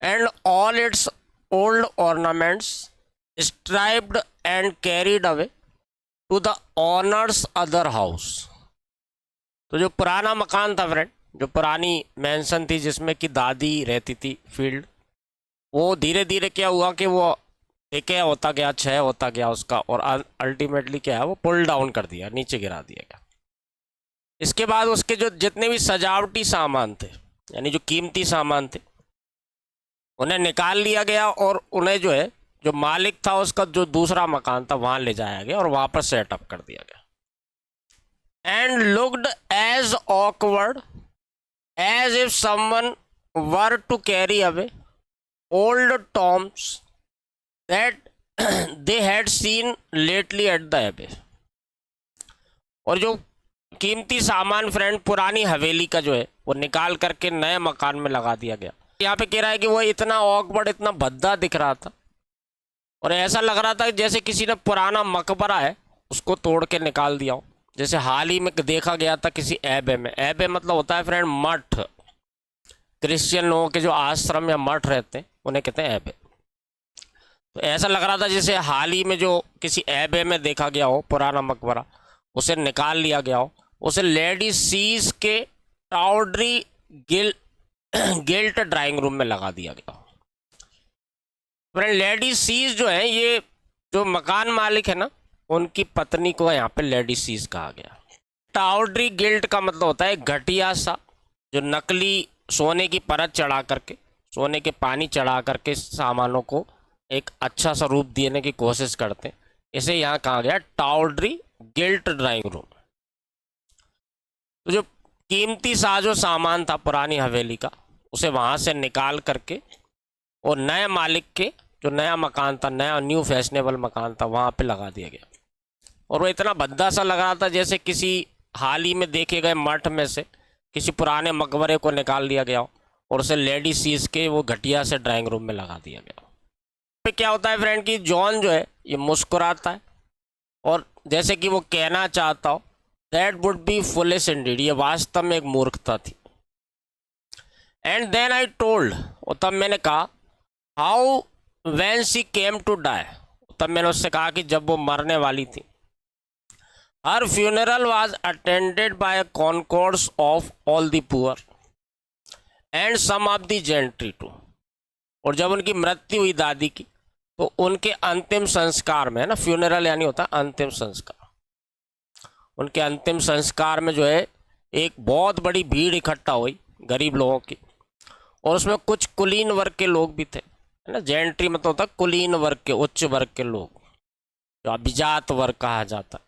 and all its old ornaments stripped and carried away to the owner's other house। तो जो पुराना मकान था फ्रेंड, जो पुरानी मैंसन थी जिसमें कि दादी रहती थी फील्ड, वो धीरे धीरे क्या हुआ कि वो ठीक होता गया, क्षय होता गया उसका, और अल्टीमेटली क्या है वो पुल डाउन कर दिया, नीचे गिरा दिया गया। इसके बाद उसके जो जितने भी सजावटी सामान थे, यानी जो कीमती सामान थे, उन्हें निकाल लिया गया और उन्हें जो है, जो मालिक था उसका जो दूसरा मकान था वहां ले जाया गया और वहां पर सेटअप कर दिया गया। And looked as awkward as if someone were to carry away old tombs that they had seen lately at the abbey. और जो कीमती सामान फ्रेंड पुरानी हवेली का जो है वो निकाल करके नए मकान में लगा दिया गया। यहाँ पे कह रहा है कि वो इतना ऑकवर्ड, इतना भद्दा दिख रहा था और ऐसा लग रहा था जैसे किसी ने पुराना मकबरा है उसको तोड़ के निकाल दिया हो। जैसे हाल ही में देखा गया था किसी एबे में। एबे मतलब होता है फ्रेंड मठ। क्रिश्चियन लोगों के जो आश्रम या मठ रहते हैं उन्हें कहते हैं एबे। तो ऐसा लग रहा था जैसे हाल ही में जो किसी एबे में देखा गया हो पुराना मकबरा, उसे निकाल लिया गया हो, उसे लेडी सीज के टाउडरी गिल्ट ड्राइंग रूम में लगा दिया गया। फ्रेंड लेडी सीज जो है, ये जो मकान मालिक है ना, उनकी पत्नी को यहाँ पे लेडी सीज कहा गया। टाउडरी गिल्ट का मतलब होता है घटिया सा, जो नकली सोने की परत चढ़ा करके, सोने के पानी चढ़ा करके सामानों को एक अच्छा सा रूप देने की कोशिश करते हैं। इसे यहाँ कहा गया टाउडरी गिल्ट ड्राइंग रूम। तो जो कीमती साजो सामान था पुरानी हवेली का, उसे वहाँ से निकाल करके और नए मालिक के जो नया मकान था, नया न्यू फैशनेबल मकान था, वहाँ पे लगा दिया गया। और वो इतना भद्दा सा लग रहा था जैसे किसी हाल ही में देखे गए मठ में से किसी पुराने मकबरे को निकाल लिया गया और उसे लेडी सीज के वो घटिया से ड्राइंग रूम में लगा दिया गया। पे क्या होता है फ्रेंड कि जॉन जो है ये मुस्कुराता है और जैसे कि वो कहना चाहता हो that would be foolish Indeed, ये वास्तव में एक मूर्खता थी। एंड देन आई टोल्ड, और तब मैंने कहा, how when she came to die, तब मैंने उससे कहा कि जब वो मरने वाली थी, her funeral was attended by a concourse of all the poor and some of the gentry too. और जब उनकी मृत्यु हुई दादी की, तो उनके अंतिम संस्कार में, है ना, फ्यूनरल यानी होता है अंतिम संस्कार, उनके अंतिम संस्कार में जो है एक बहुत बड़ी भीड़ इकट्ठा हुई गरीब लोगों की, और उसमें कुछ कुलीन वर्ग के लोग भी थे, है ना। जेंट्री मतलब होता है कुलीन वर्ग के, उच्च वर्ग के लोग, जो अभिजात वर्ग कहा जाता है।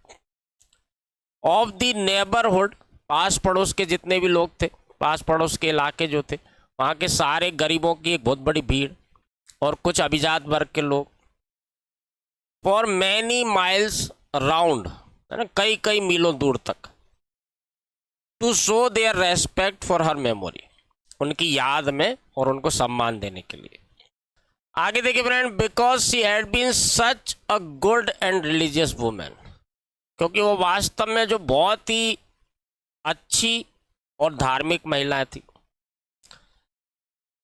ऑफ द नेबरहुड, पास पड़ोस के जितने भी लोग थे, पास पड़ोस के इलाके जो थे, वहाँ के सारे गरीबों की एक बहुत बड़ी भीड़ और कुछ अभिजात वर्ग के लोग, फॉर मैनी माइल्स राउंड, है ना, कई कई मीलों दूर तक, to show their respect for her memory, उनकी याद में और उनको सम्मान देने के लिए। आगे देखिए friend, because she had been such a good and religious women, क्योंकि वो वास्तव में जो बहुत ही अच्छी और धार्मिक महिला थी।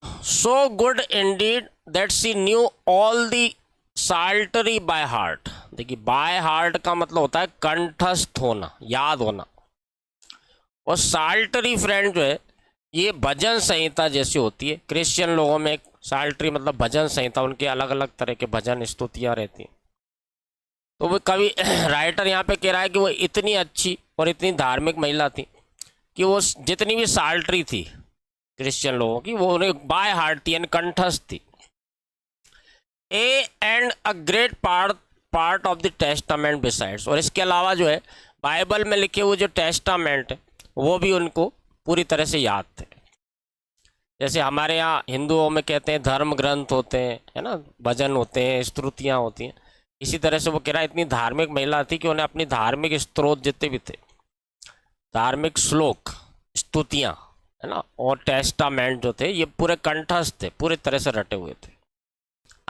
So good indeed that she knew all the psaltery by heart. देखिए बाय हार्ट का मतलब होता है कंठस्थ होना, याद होना। और साल्टरी फ्रेंड जो है ये भजन संहिता जैसी होती है। क्रिश्चियन लोगों में एक साल्टरी मतलब भजन संहिता, उनके अलग अलग तरह के भजन स्तुतियाँ रहती हैं। तो वो कवि राइटर यहाँ पे कह रहा है कि वो इतनी अच्छी और इतनी धार्मिक महिला थी कि वो जितनी भी साल्टरी थी क्रिश्चियन लोगों की, वो उन्हें बाय हार्ट थी यानी कंठस्थ थी। And a great part of the testament besides, और इसके अलावा जो है बाइबल में लिखे हुए जो टेस्टामेंट है वो भी उनको पूरी तरह से याद थे। जैसे हमारे यहाँ हिंदुओं में कहते हैं धर्म ग्रंथ होते हैं, है ना, भजन होते हैं, स्तुतियाँ होती हैं। इसी तरह से वो कह रहा है इतनी धार्मिक महिला थी कि उन्हें अपनी धार्मिक स्त्रोत जितने भी थे, धार्मिक श्लोक, स्तुतियाँ, है ना, और टेस्टामेंट जो थे ये पूरे कंठस्थ थे, पूरी तरह से रटे हुए थे।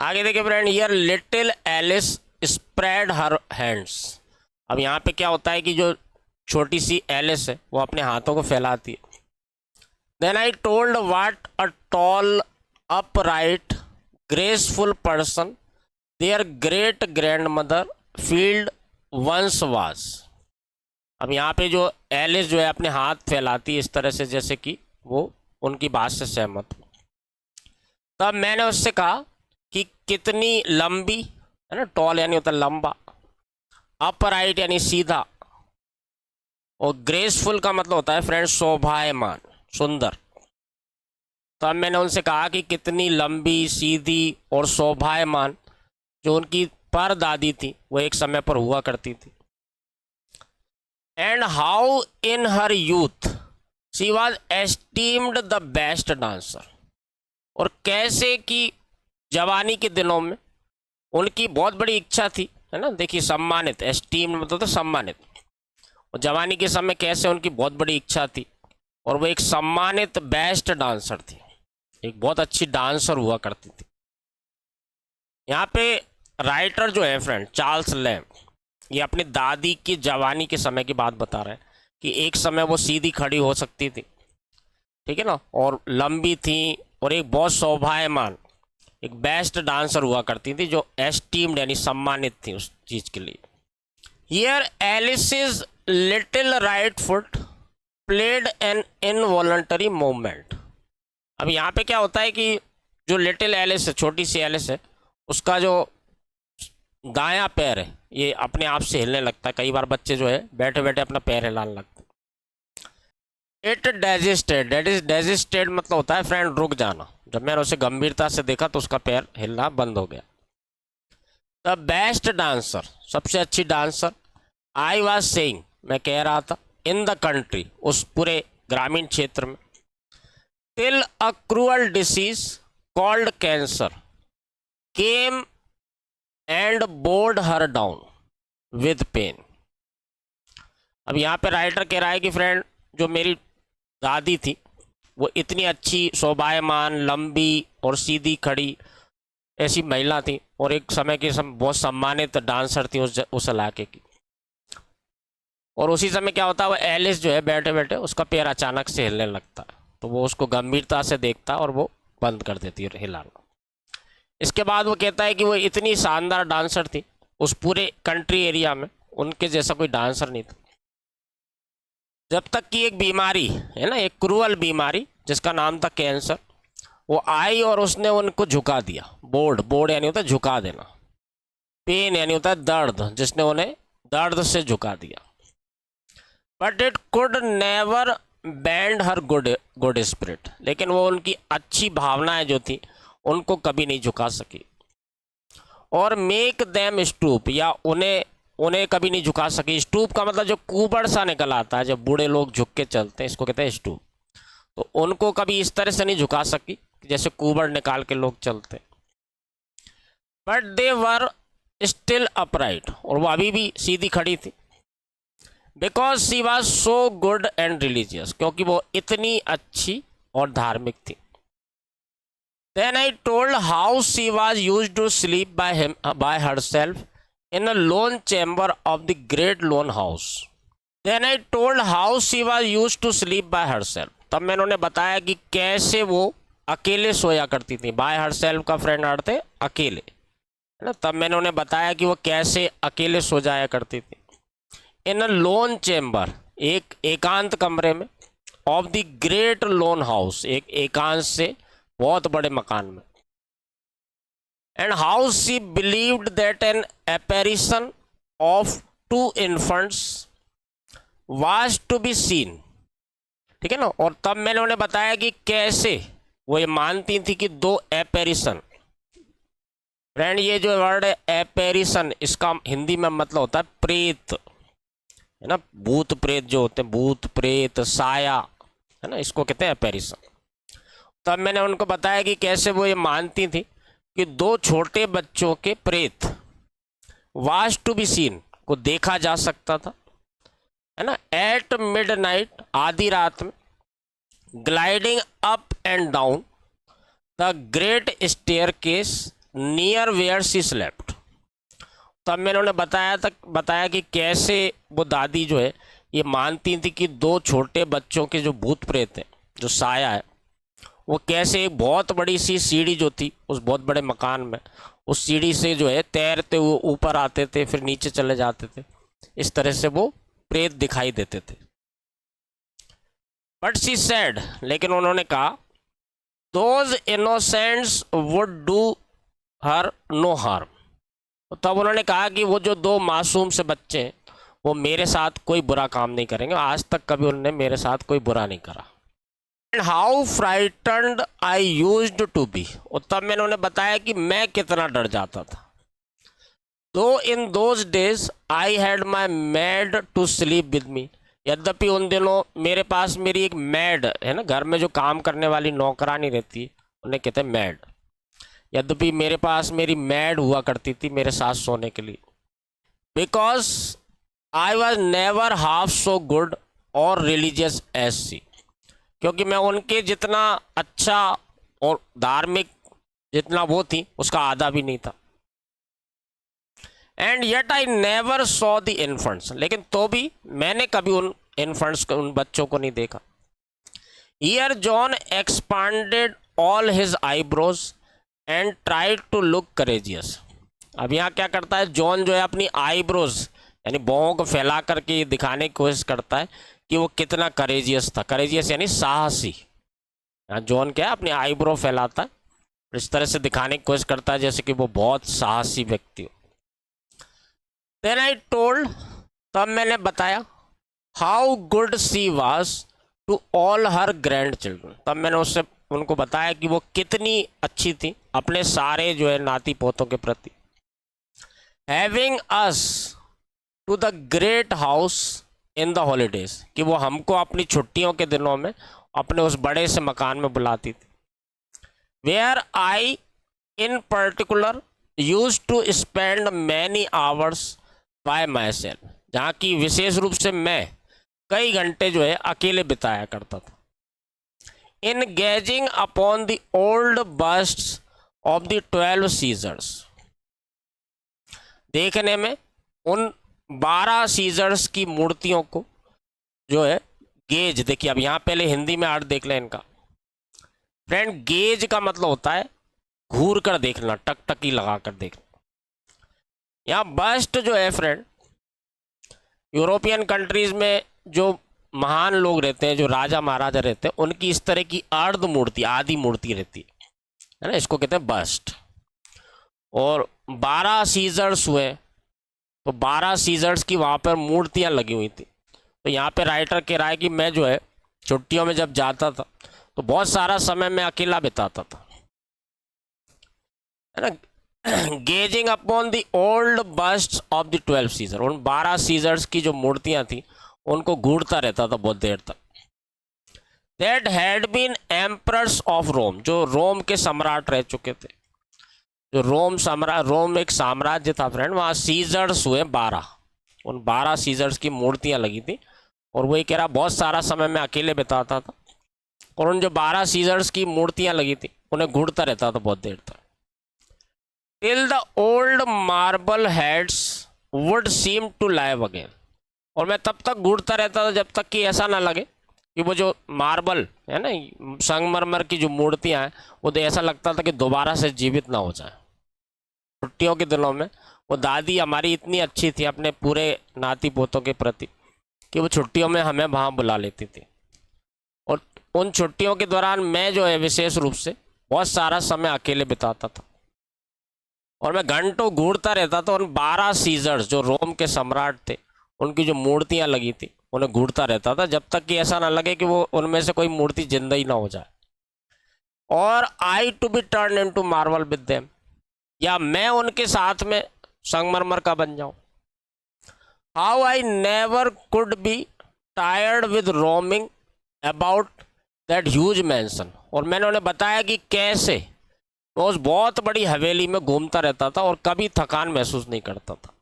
आगे देखिए friend, here little Alice spread her hands. अब यहाँ पे क्या होता है कि जो छोटी सी एलिस है वो अपने हाथों को फैलाती है। Then I told what a tall upright, graceful person their great grandmother field once was। अब यहाँ पे जो एलिस जो है अपने हाथ फैलाती है इस तरह से जैसे कि वो उनकी बात से सहमत हो। तब मैंने उससे कहा कि कितनी लंबी, है ना, टॉल यानी होता लंबा, अपराइट यानी सीधा, और ग्रेसफुल का मतलब होता है फ्रेंड शोभायमान, सुंदर। तब मैंने उनसे कहा कि कितनी लंबी, सीधी और शोभायमान जो उनकी परदादी थी वो एक समय पर हुआ करती थी। And how in her youth she was esteemed the best dancer, और कैसे कि जवानी के दिनों में उनकी बहुत बड़ी इच्छा थी, है ना, देखिए सम्मानित, एस्टीम्ड मतलब तो सम्मानित, और जवानी के समय कैसे उनकी बहुत बड़ी इच्छा थी और वो एक सम्मानित बेस्ट डांसर थी, एक बहुत अच्छी डांसर हुआ करती थी। यहाँ पे राइटर जो है फ्रेंड चार्ल्स लैम्ब, ये अपनी दादी की जवानी के समय की बात बता रहे हैं कि एक समय वो सीधी खड़ी हो सकती थी, ठीक है ना, और लंबी थी और एक बहुत शोभायमान, एक बेस्ट डांसर हुआ करती थी जो एस्टीम्ड यानी सम्मानित थी उस चीज़ के लिए। Here Alice's little right foot played an involuntary movement. अब यहाँ पे क्या होता है कि जो लिटिल एलिस है, छोटी सी एलिस है, उसका जो दायां पैर है ये अपने आप से हिलने लगता है। कई बार बच्चे जो है बैठे बैठे अपना पैर हिलाने लगते हैं। इट डेजिस्टेड, डेजिस्टेड मतलब होता है फ्रेंड रुक जाना। जब मैंने उसे गंभीरता से देखा तो उसका पैर हिलना बंद हो गया। द बेस्ट डांसर, सबसे अच्छी डांसर, आई वॉज सेइंग, मैं कह रहा था, इन द कंट्री, उस पूरे ग्रामीण क्षेत्र में, till a cruel disease called cancer came and bowed her down with pain. अब यहाँ पे राइटर कह रहा है कि फ्रेंड जो मेरी दादी थी वो इतनी अच्छी शोभायमान, लंबी और सीधी खड़ी ऐसी महिला थी और एक समय की बहुत सम्मानित डांसर थी उस इलाके की। और उसी समय क्या होता है, वो एलिस जो है बैठे बैठे उसका पैर अचानक से हिलने लगता है, तो वो उसको गंभीरता से देखता और वो बंद कर देती है हिलाना। इसके बाद वो कहता है कि वो इतनी शानदार डांसर थी, उस पूरे कंट्री एरिया में उनके जैसा कोई डांसर नहीं था। जब तक कि एक बीमारी है ना, एक क्रूअल बीमारी जिसका नाम था कैंसर, वो आई और उसने उनको झुका दिया। बोर्ड यानी होता है झुका देना, पेन यानी होता है दर्द, जिसने उन्हें दर्द से झुका दिया। But it could never band her good spirit, लेकिन वो उनकी अच्छी भावनाएं जो थी उनको कभी नहीं झुका सकी। और मेक देम स्टूप, या उन्हें कभी नहीं झुका सकी। स्टूप का मतलब जो कुबड़ सा निकल आता है, जब बूढ़े लोग झुक के चलते हैं, इसको कहते हैं स्टूप। तो उनको कभी इस तरह से नहीं झुका सकी जैसे कुबड़ निकाल के लोग चलते। But they were still upright, और वो अभी भी सीधी खड़ी थी। Because she was so good and religious, क्योंकि वो इतनी अच्छी और धार्मिक थी। Then I told how she was used to sleep by herself in a lone chamber of the great lone house. Then I told how she was used to sleep by herself. तब मैंने उन्हें बताया कि कैसे वो अकेले सोया करती थी। By herself का फ्रेंड अर्थ है अकेले, है ना। तब मैंने उन्हें बताया कि वो कैसे अकेले सो जाया करती थी। In a lone chamber, एक एकांत कमरे में, of the great lone house, एक एकांत से बहुत बड़े मकान में। And how she believed that an apparition of 2 infants was to be seen, ठीक है ना। और तब मैंने उन्हें बताया कि कैसे वो ये मानती थी कि 2 apparition, फ्रेंड ये जो वर्ड है apparition, इसका हिंदी में मतलब होता है प्रेत, है ना। भूत प्रेत जो होते हैं, भूत प्रेत साया, है ना, इसको कहते हैं apparition। तब मैंने उनको बताया कि कैसे वो ये मानती थी कि 2 छोटे बच्चों के प्रेत वाज टू बी सीन, को देखा जा सकता था, है ना, एट मिडनाइट, आधी रात में, gliding up and down the great staircase near where she slept. तब मैंने उन्हें बताया कि कैसे वो दादी जो है ये मानती थी कि 2 छोटे बच्चों के जो भूत प्रेत हैं, जो साया है, वो कैसे एक बहुत बड़ी सी सीढ़ी जो थी उस बहुत बड़े मकान में, उस सीढ़ी से जो है तैरते हुए ऊपर आते थे, फिर नीचे चले जाते थे। इस तरह से वो प्रेत दिखाई देते थे। बट शी सेड, लेकिन उन्होंने कहा, those innocents would do her no harm. तो तब उन्होंने कहा कि वो जो दो मासूम से बच्चे हैं वो मेरे साथ कोई बुरा काम नहीं करेंगे, आज तक कभी उन्होंने मेरे साथ कोई बुरा नहीं करा। And how frightened I used to be, और तब मैंने उन्हें बताया कि मैं कितना डर जाता था। Though in those days I had my maid to sleep with me, यद्यपि उन दिनों मेरे पास मेरी एक मैड है ना, घर में जो काम करने वाली नौकरानी रहती है उन्हें कहते हैं मैड। यद्यपि मेरे पास मेरी मैड हुआ करती थी मेरे साथ सोने के लिए। Because I was never half so good और रिलीजियस एज सी, क्योंकि मैं उनके जितना अच्छा और धार्मिक जितना वो थी उसका आधा भी नहीं था। And yet I never saw the infants, लेकिन तो भी मैंने कभी उन इन्फेंट्स को, उन बच्चों को नहीं देखा। Here John expanded all his eyebrows and tried to look courageous. अब यहाँ क्या करता है जॉन, जो है अपनी आईब्रोज यानी बाहों को फैला करके ये दिखाने की कोशिश करता है कि वो कितना करेजियस था। करेजियस यानी साहसी। यहाँ जॉन क्या है, अपनी आईब्रो फैलाता है, इस तरह से दिखाने की कोशिश करता है जैसे कि वो बहुत साहसी व्यक्ति हो। देन आई टोल्ड, तब मैंने बताया, how good she was to all her grandchildren. तब मैंने उससे उनको बताया कि वो कितनी अच्छी थी अपने सारे जो है नाती पोतों के प्रति। Having us to the great house in the holidays, कि वो हमको अपनी छुट्टियों के दिनों में अपने उस बड़े से मकान में बुलाती थी। Where I in particular use to spend many hours by myself, जहाँ की विशेष रूप से मैं कई घंटे जो है अकेले बिताया करता था। In gazing upon the old busts of the 12 Caesars, देखने में उन 12 सीजर्स की मूर्तियों को जो है गेज। देखिए अब यहाँ पहले हिंदी में अर्थ देख लें इनका। फ्रेंड गेज का मतलब होता है घूर कर देखना, टकटकी लगा कर देखना। यहाँ बस्ट जो है फ्रेंड, यूरोपियन कंट्रीज में जो महान लोग रहते हैं, जो राजा महाराजा रहते हैं, उनकी इस तरह की अर्ध मूर्ति, आदि मूर्ति रहती है ना, इसको कहते हैं बस्ट। और 12 सीजर्स हुए तो 12 सीजर्स की वहाँ पर मूर्तियाँ लगी हुई थी। तो यहाँ पे राइटर कह रहा है कि मैं जो है छुट्टियों में जब जाता था तो बहुत सारा समय मैं अकेला बिताता था, है ना। Gazing upon the old bust of the 12 Caesar, उन 12 सीजर्स की जो मूर्तियाँ थी उनको घूरता रहता था बहुत देर तक। That had been emperors of Rome, जो रोम के सम्राट रह चुके थे। जो रोम एक साम्राज्य था फ्रेंड, वहाँ सीजर्स हुए 12, उन 12 सीजर्स की मूर्तियाँ लगी थी। और वही कह रहा बहुत सारा समय मैं अकेले बिताता था और उन जो 12 सीजर्स की मूर्तियाँ लगी थी उन्हें घूरता रहता था बहुत देर तक। Till the old marble heads would seem to live again, और मैं तब तक घूरता रहता था जब तक कि ऐसा ना लगे कि वो जो मार्बल है ना, संगमरमर की जो मूर्तियाँ हैं, वो तो ऐसा लगता था कि दोबारा से जीवित ना हो जाए। छुट्टियों के दिनों में वो दादी हमारी इतनी अच्छी थी अपने पूरे नाती पोतों के प्रति कि वो छुट्टियों में हमें वहाँ बुला लेती थी। और उन छुट्टियों के दौरान मैं जो है विशेष रूप से बहुत सारा समय अकेले बिताता था और मैं घंटों घूरता रहता था उन 12 सीजर्स जो रोम के सम्राट थे, उनकी जो मूर्तियाँ लगी थी उन्हें घूरता रहता था जब तक कि ऐसा ना लगे कि वो उनमें से कोई मूर्ति जिंदा ही ना हो जाए। और I to be turn into marble with them, या मैं उनके साथ में संगमरमर का बन जाऊं। How I never could be tired with roaming about that huge mansion, और मैंने उन्हें बताया कि कैसे मैं उस बहुत बड़ी हवेली में घूमता रहता था और कभी थकान महसूस नहीं करता था।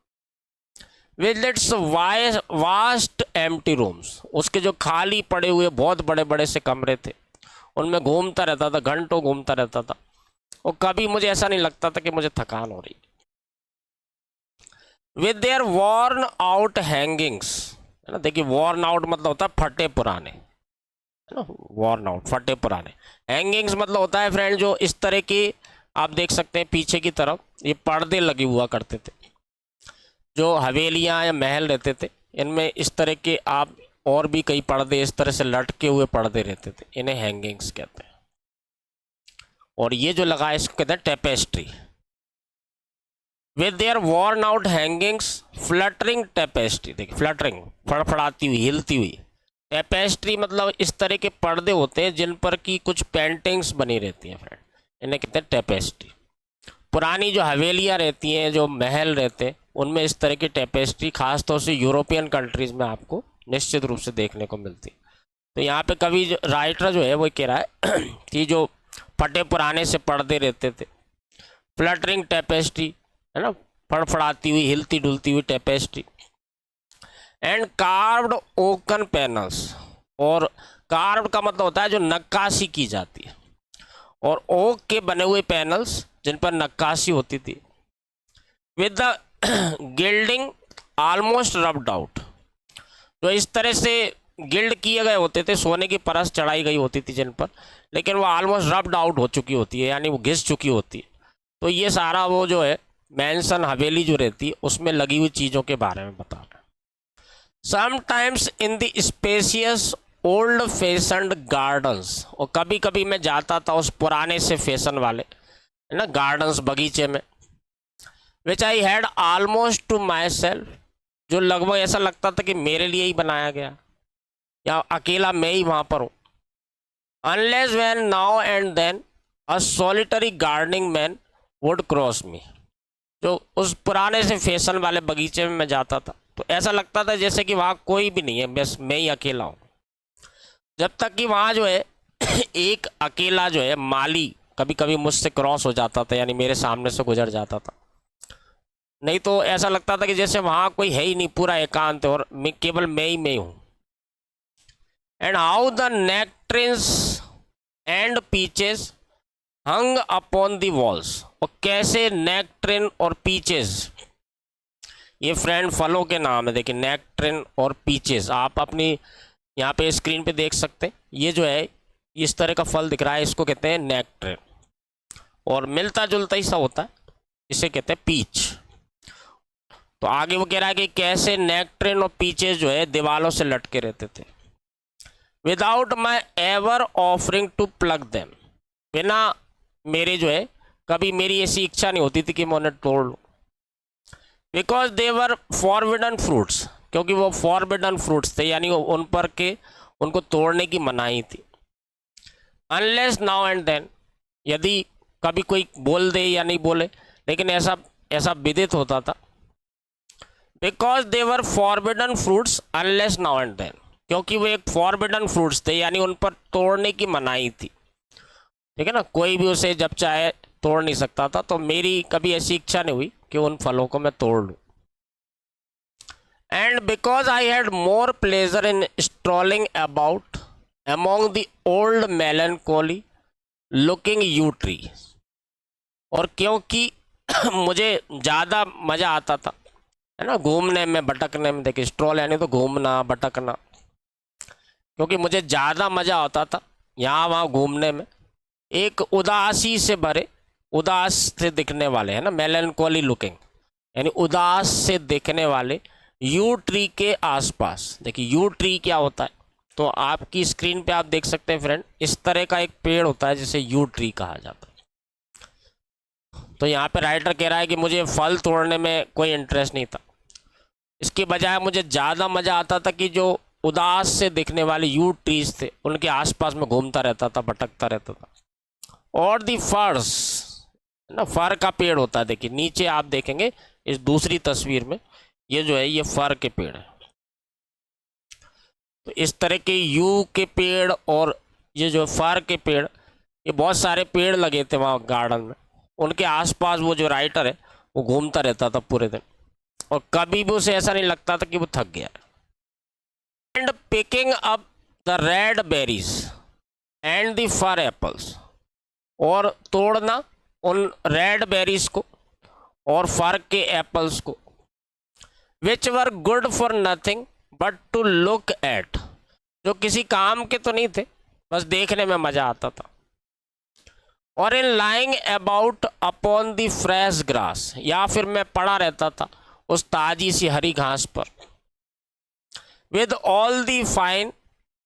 With its vast empty rooms, उसके जो खाली पड़े हुए बहुत बड़े बड़े से कमरे थे उनमें घूमता रहता था, घंटों घूमता रहता था और कभी मुझे ऐसा नहीं लगता था कि मुझे थकान हो रही। With their worn out hangings, है ना, देखिए वॉर्न आउट मतलब होता है फटे पुराने, है ना, वॉर्न आउट, फटे पुराने। हैंगिंग्स मतलब होता है फ्रेंड जो इस तरह की आप देख सकते हैं पीछे की तरफ ये पर्दे लगे हुआ करते थे, जो हवेलियां या महल रहते थे इनमें इस तरह के आप और भी कई पर्दे इस तरह से लटके हुए पर्दे रहते थे, इन्हें हैंगिंग्स कहते हैं। और ये जो लगा है इसको कहते हैं tapestry. With their worn out hangings fluttering tapestry, देखिए फ्लटरिंग, फड़फड़ाती हुई, हिलती हुई। टेपेस्ट्री मतलब इस तरह के पर्दे होते हैं जिन पर की कुछ पेंटिंग्स बनी रहती हैं फ्रेंड, इन्हें कहते हैं टेपेस्ट्री। पुरानी जो हवेलियाँ रहती हैं, जो महल रहते हैं, उनमें इस तरह की टेपेस्ट्री खासतौर से यूरोपियन कंट्रीज़ में आपको निश्चित रूप से देखने को मिलती है। तो यहाँ पे कवि राइटर जो है वो कह रहा है कि जो फटे पुराने से पर्दे रहते थे, फ्लटरिंग टेपेस्ट्री है ना, फड़फड़ाती हुई, हिलती डुलती हुई टेपेस्ट्री, एंड कार्व्ड ओकन पैनल्स, और कार्व्ड का मतलब होता है जो नक्काशी की जाती है, और ओक के बने हुए पैनल्स जिन पर नक्काशी होती थी, with the gilding almost rubbed out, जो इस तरह से गिल्ड किए गए होते थे, सोने की परत चढ़ाई गई होती थी जिन पर, लेकिन वो ऑलमोस्ट रब्ड आउट हो चुकी होती है, यानी वो घिस चुकी होती है। तो ये सारा वो जो है मैंसन, हवेली जो रहती है उसमें लगी हुई चीज़ों के बारे में बता रहा है। Sometimes in the spacious old fashioned gardens, और कभी कभी मैं जाता था उस पुराने से फैशन वाले है ना गार्डन्स, बगीचे में, which I had almost to myself, जो लगभग ऐसा लगता था कि मेरे लिए ही बनाया गया या अकेला मैं ही वहाँ पर हूँ। Unless when now and then a solitary gardening man would cross me, जो उस पुराने से फैशन वाले बगीचे में मैं जाता था तो ऐसा लगता था जैसे कि वहाँ कोई भी नहीं है, बस मैं ही अकेला हूँ। जब तक कि वहाँ जो है एक अकेला जो है माली कभी कभी मुझसे क्रॉस हो जाता था, यानी मेरे सामने से गुजर जाता था, नहीं तो ऐसा लगता था कि जैसे वहाँ कोई है ही नहीं, पूरा एकांत है और मैं केवल मैं ही हूँ। And how the nectarines and peaches hung upon the walls, और कैसे नेक्ट्रिन और पीचेस, ये फ्रेंड फलों के नाम है, देखिए नेक्ट्रिन और पीचेस आप अपनी यहाँ पे स्क्रीन पे देख सकते हैं। ये जो है इस तरह का फल दिख रहा है, इसको कहते हैं नेक्ट्रिन, और मिलता जुलता ही सा होता है, इसे कहते हैं पीच। तो आगे वो कह रहा है कि कैसे नेक्ट्रिन और पीचेस जो है दीवालों से लटके रहते थे, without my ever offering to pluck them, बिना मेरे जो है कभी मेरी ऐसी इच्छा नहीं होती थी कि मैं उन्हें तोड़ लूँ। Because they were forbidden fruits, क्योंकि वो फॉरबिडन फ्रूट्स थे, यानी उन पर के उनको तोड़ने की मनाही थी। अनलेस नाउ एंड देन, यदि कभी कोई बोल दे या नहीं बोले, लेकिन ऐसा विदित होता था। Because they were forbidden fruits unless now and then, क्योंकि वो एक फॉरबिडन फ्रूट्स थे, यानी उन पर तोड़ने की मनाही थी, ठीक है ना, कोई भी उसे जब चाहे तोड़ नहीं सकता था। तो मेरी कभी ऐसी इच्छा नहीं हुई कि उन फलों को मैं तोड़ लूँ। And because I had more pleasure in strolling about among the old melancholy looking yew tree, और क्योंकि मुझे ज़्यादा मज़ा आता था है ना घूमने में, भटकने में, देखिए स्ट्रॉल यानी तो घूमना भटकना, क्योंकि मुझे ज़्यादा मज़ा आता था यहाँ वहाँ घूमने में, एक उदासी से भरे, उदास से दिखने वाले है ना, मेलनकोली लुकिंग यानी उदास से दिखने वाले यू ट्री के आसपास। देखिए यू ट्री क्या होता है, तो आपकी स्क्रीन पे आप देख सकते हैं फ्रेंड, इस तरह का एक पेड़ होता है जिसे यू ट्री कहा जाता है। तो यहाँ पे राइटर कह रहा है कि मुझे फल तोड़ने में कोई इंटरेस्ट नहीं था, इसके बजाय मुझे ज़्यादा मज़ा आता था कि जो उदास से दिखने वाले यू ट्रीज थे उनके आसपास में घूमता रहता था, भटकता रहता था। और दी फर्स ना, फर का पेड़ होता है, देखिए नीचे आप देखेंगे इस दूसरी तस्वीर में, ये जो है ये फर के पेड़ है। तो इस तरह के यू के पेड़ और ये जो फर के पेड़, ये बहुत सारे पेड़ लगे थे वहाँ गार्डन में, उनके आसपास वो जो राइटर है वो घूमता रहता था पूरे दिन, और कभी भी उसे ऐसा नहीं लगता था कि वो थक गया। And picking up the red berries and the fir apples, और तोड़ना उन रेड बेरीज को और फर के एप्पल्स को, which were good for nothing but to look at, जो किसी काम के तो नहीं थे बस देखने में मजा आता था। और in lying about upon the fresh grass, या फिर मैं पड़ा रहता था उस ताजी सी हरी घास पर। With all the fine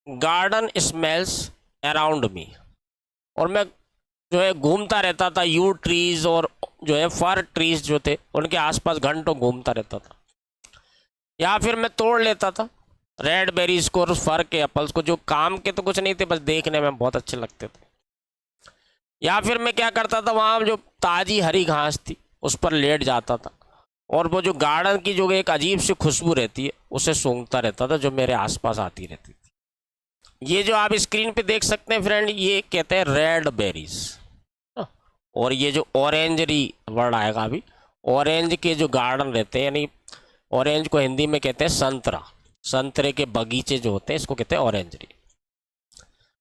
garden smells around me, और मैं जो है घूमता रहता था यू ट्रीज और जो है फर ट्रीज जो थे उनके आसपास घंटों घूमता रहता था। या फिर मैं तोड़ लेता था रेड बेरीज को और फर के एप्पल्स को, जो काम के तो कुछ नहीं थे, बस देखने में बहुत अच्छे लगते थे। या फिर मैं क्या करता था, वहाँ जो ताज़ी हरी घास थी उस पर लेट जाता था और वो जो गार्डन की जो एक अजीब सी खुशबू रहती है उसे सूंघता रहता था, जो मेरे आसपास आती रहती थी। ये जो आप स्क्रीन पे देख सकते हैं फ्रेंड, ये कहते हैं रेड बेरीज। और ये जो ऑरेंजरी वर्ड आएगा अभी, ऑरेंज के जो गार्डन रहते हैं, यानी ऑरेंज को हिंदी में कहते हैं संतरा, संतरे के बगीचे जो होते हैं इसको कहते हैं ऑरेंजरी।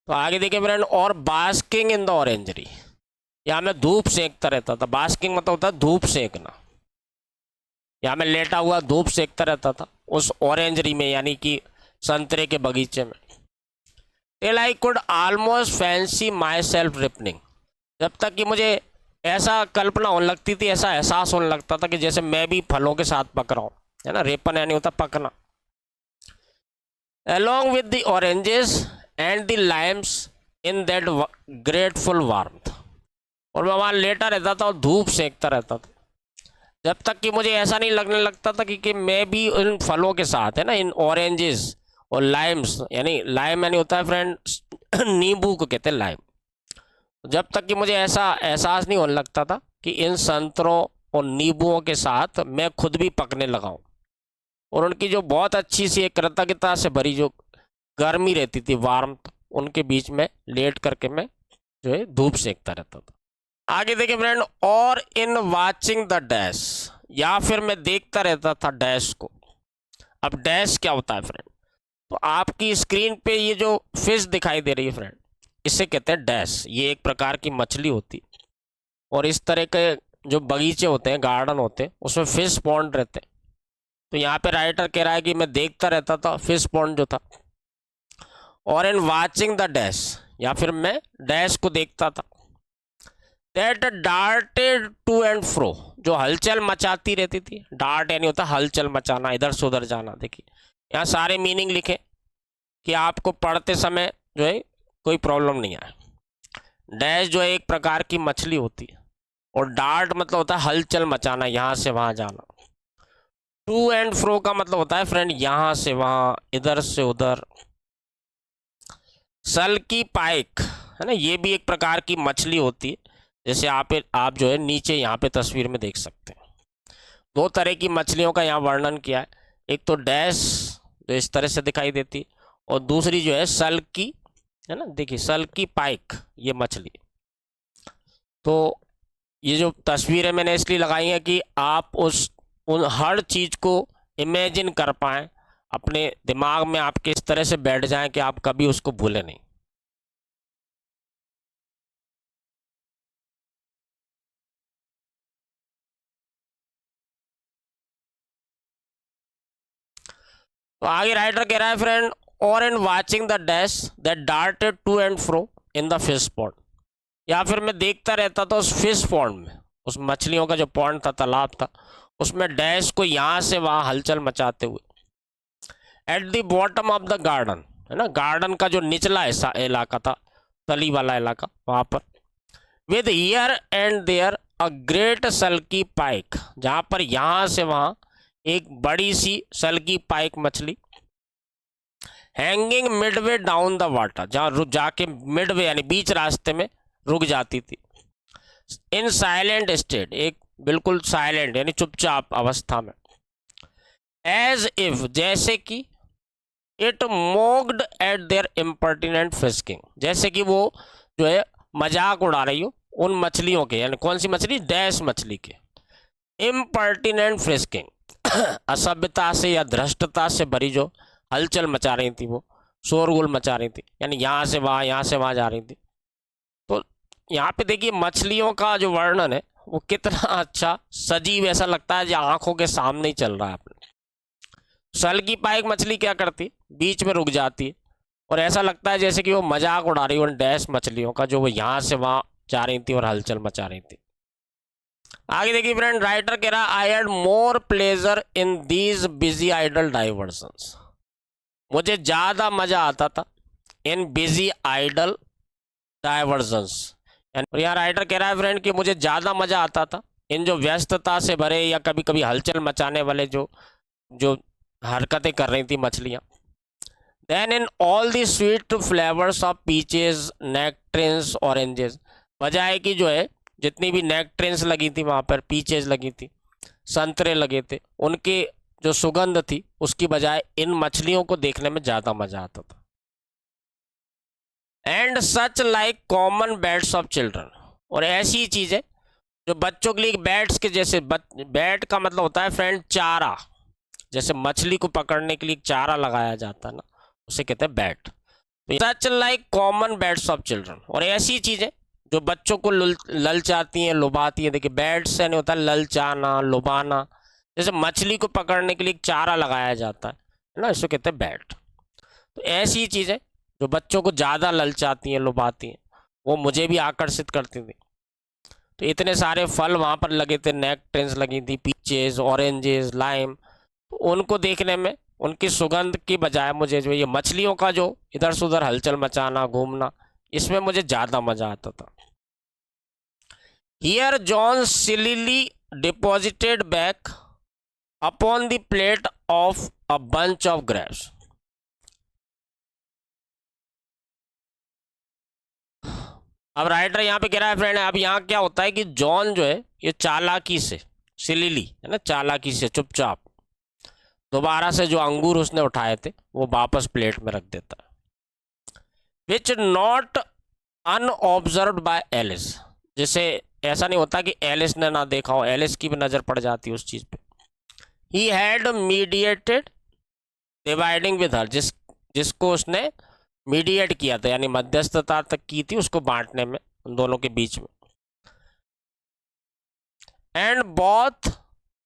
तो आगे देखिए फ्रेंड, और बास्किंग इन द ऑरेंजरी, यहाँ मैं धूप सेकता रहता था। बास्किंग मतलब होता है धूप सेकना। यहाँ मैं लेटा हुआ धूप सेकता रहता था उस ऑरेंजरी में, यानी कि संतरे के बगीचे में। Till I could almost fancy my self ripening, जब तक कि मुझे ऐसा कल्पना होने लगती थी, ऐसा एहसास होने लगता था कि जैसे मैं भी फलों के साथ पक रहा हूँ, है ना। रेपन यानी होता पकना। along with the oranges and the limes in that grateful warmth, और मैं वहाँ लेटा रहता था और धूप सेकता रहता था जब तक कि मुझे ऐसा नहीं लगने लगता था कि मैं भी इन फलों के साथ, है ना, इन ऑरेंजेस और लाइम्स, यानी लाइम यानी होता है फ्रेंड नींबू को कहते हैं लाइम। जब तक कि मुझे ऐसा एहसास नहीं होने लगता था कि इन संतरों और नींबुओं के साथ मैं खुद भी पकने लगा हूँ, और उनकी जो बहुत अच्छी सी एक कृतज्ञता से भरी जो गर्मी रहती थी, वार्मथ, उनके बीच में लेट करके मैं जो है धूप सेकता रहता था। आगे देखिए फ्रेंड, और इन वाचिंग द डैश, या फिर मैं देखता रहता था डैश को। अब डैश क्या होता है फ्रेंड, तो आपकी स्क्रीन पे ये जो फिश दिखाई दे रही है फ्रेंड, इसे कहते हैं डैश। ये एक प्रकार की मछली होती है, और इस तरह के जो बगीचे होते हैं, गार्डन होते हैं, उसमें फिश पॉन्ड रहते हैं। तो यहाँ पे राइटर कह रहा है कि मैं देखता रहता था फिश पॉन्ड जो था। और इन वाचिंग द डैश, या फिर मैं डैश को देखता था। दैट डार्टेड टू एंड फ्रो, जो हलचल मचाती रहती थी। डार्ट यानी होता हलचल मचाना, इधर से उधर जाना। देखिए यहाँ सारे मीनिंग लिखे कि आपको पढ़ते समय जो है कोई प्रॉब्लम नहीं आए। डैश जो है एक प्रकार की मछली होती है, और डार्ट मतलब होता है हलचल मचाना, यहाँ से वहाँ जाना। टू एंड फ्रो का मतलब होता है फ्रेंड यहाँ से वहाँ, इधर से उधर। सल्की पाइक, है ना, ये भी एक प्रकार की मछली होती है, जैसे आप जो है नीचे यहाँ पे तस्वीर में देख सकते हैं। दो तरह की मछलियों का यहाँ वर्णन किया है। एक तो डैश जो इस तरह से दिखाई देती है, और दूसरी जो है सल्की, है ना, देखिए सल्की पाइक ये मछली। तो ये जो तस्वीरें मैंने इसलिए लगाई है कि आप उन हर चीज़ को इमेजिन कर पाएँ, अपने दिमाग में आपके इस तरह से बैठ जाएं कि आप कभी उसको भूलें नहीं। तो आगे राइटर कह रहा है फ्रेंड, और in watching the dace that darted to and fro in the fish pond, या फिर मैं देखता रहता था उस फिश पॉन्ड में, उस मछलियों का जो पॉन्ड था, तालाब था, उसमें डैश को यहाँ से वहाँ हलचल मचाते हुए। At the bottom of the garden, है ना, गार्डन का जो निचला हिस्सा इलाका था, तली वाला इलाका, वहाँ पर। With here and there a great sulky pike, जहाँ पर यहाँ से वहाँ एक बड़ी सी सल्की पाइक मछली। Hanging Midway down the water, जहाँ रुक जाके मिडवे यानी बीच रास्ते में रुक जाती थी। इन साइलेंट स्टेट, एक बिल्कुल साइलेंट यानी चुपचाप अवस्था में। एज इफ, जैसे कि। इट मोक्ड एट देयर इम्पर्टिनेंट फिस्किंग, जैसे कि वो जो है मजाक उड़ा रही हो उन मछलियों के, यानी कौन सी मछली, डैश मछली के। इम्पर्टिनेंट फिस्किंग, असभ्यता से या धृष्टता से भरी जो हलचल मचा रही थी, वो शोरगुल मचा रही थी, यानी यहाँ से वहाँ, यहाँ से वहाँ जा रही थी। तो यहाँ पे देखिए मछलियों का जो वर्णन है वो कितना अच्छा सजीव, ऐसा लगता है जो आंखों के सामने ही चल रहा है अपने। सल्की पाइक मछली क्या करती, बीच में रुक जाती है, और ऐसा लगता है जैसे कि वो मजाक उड़ा रही हो उन डैश मछलियों का जो वो यहाँ से वहाँ जा रही थी और हलचल मचा रही थी। आगे देखिए फ्रेंड, राइटर कह रहा I had more pleasure in these busy idle diversions. मुझे ज़्यादा मज़ा आता था इन बिजी आइडल डाइवर्जन्स। और यहाँ राइटर कह रहा है फ्रेंड कि मुझे ज़्यादा मज़ा आता था इन जो व्यस्तता से भरे या कभी कभी हलचल मचाने वाले जो जो हरकतें कर रही थी मछलियाँ। Then in all the sweet flavours of peaches, nectarines, oranges. वजह है कि जो है जितनी भी नेक्ट्रिन्स लगी थी वहाँ पर, पीचेस लगी थी, संतरे लगे थे, उनकी जो सुगंध थी उसकी बजाय इन मछलियों को देखने में ज़्यादा मज़ा आता था। And such like common bats of children. और ऐसी चीज़ें जो बच्चों के लिए बैट्स के जैसे, बैट का मतलब होता है फ्रेंड चारा, जैसे मछली को पकड़ने के लिए चारा लगाया जाता है ना, उसे कहते हैं bat. Such like common bats of children. और ऐसी चीज़ें जो बच्चों को ललचाती हैं, लुभाती हैं। देखिए बैट से नहीं होता ललचाना, लुभाना, जैसे मछली को पकड़ने के लिए चारा लगाया जाता है ना, इसको कहते हैं बैट। तो ऐसी चीज़ें जो बच्चों को ज़्यादा ललचाती हैं, लुभाती हैं, वो मुझे भी आकर्षित करती थी। तो इतने सारे फल वहाँ पर लगे थे, नेक्ट्रिन्स लगी थी, पीचेस, ऑरेंजेस, लाइम। तो उनको देखने में, उनकी सुगंध की बजाय मुझे जो ये मछलियों का जो इधर से उधर हलचल मचाना, घूमना, इसमें मुझे ज़्यादा मज़ा आता था। Here John slyly deposited back upon the plate of a bunch of grapes. अब राइटर यहाँ पे कह रहा है फ्रेंड, अब यहाँ क्या होता है कि जॉन जो है ये चालाकी से, सिलीली है ना, चालाकी से चुपचाप दोबारा से जो अंगूर उसने उठाए थे वो वापस प्लेट में रख देता है। Which not unobserved by Alice. जैसे ऐसा नहीं होता कि एलिस ने ना देखा हो, एलिस की भी नज़र पड़ जाती है उस चीज़ पे। He had mediated dividing with her, जिसको उसने मीडिएट किया था, यानी मध्यस्थता तक की थी उसको बांटने में, उन दोनों के बीच में। And both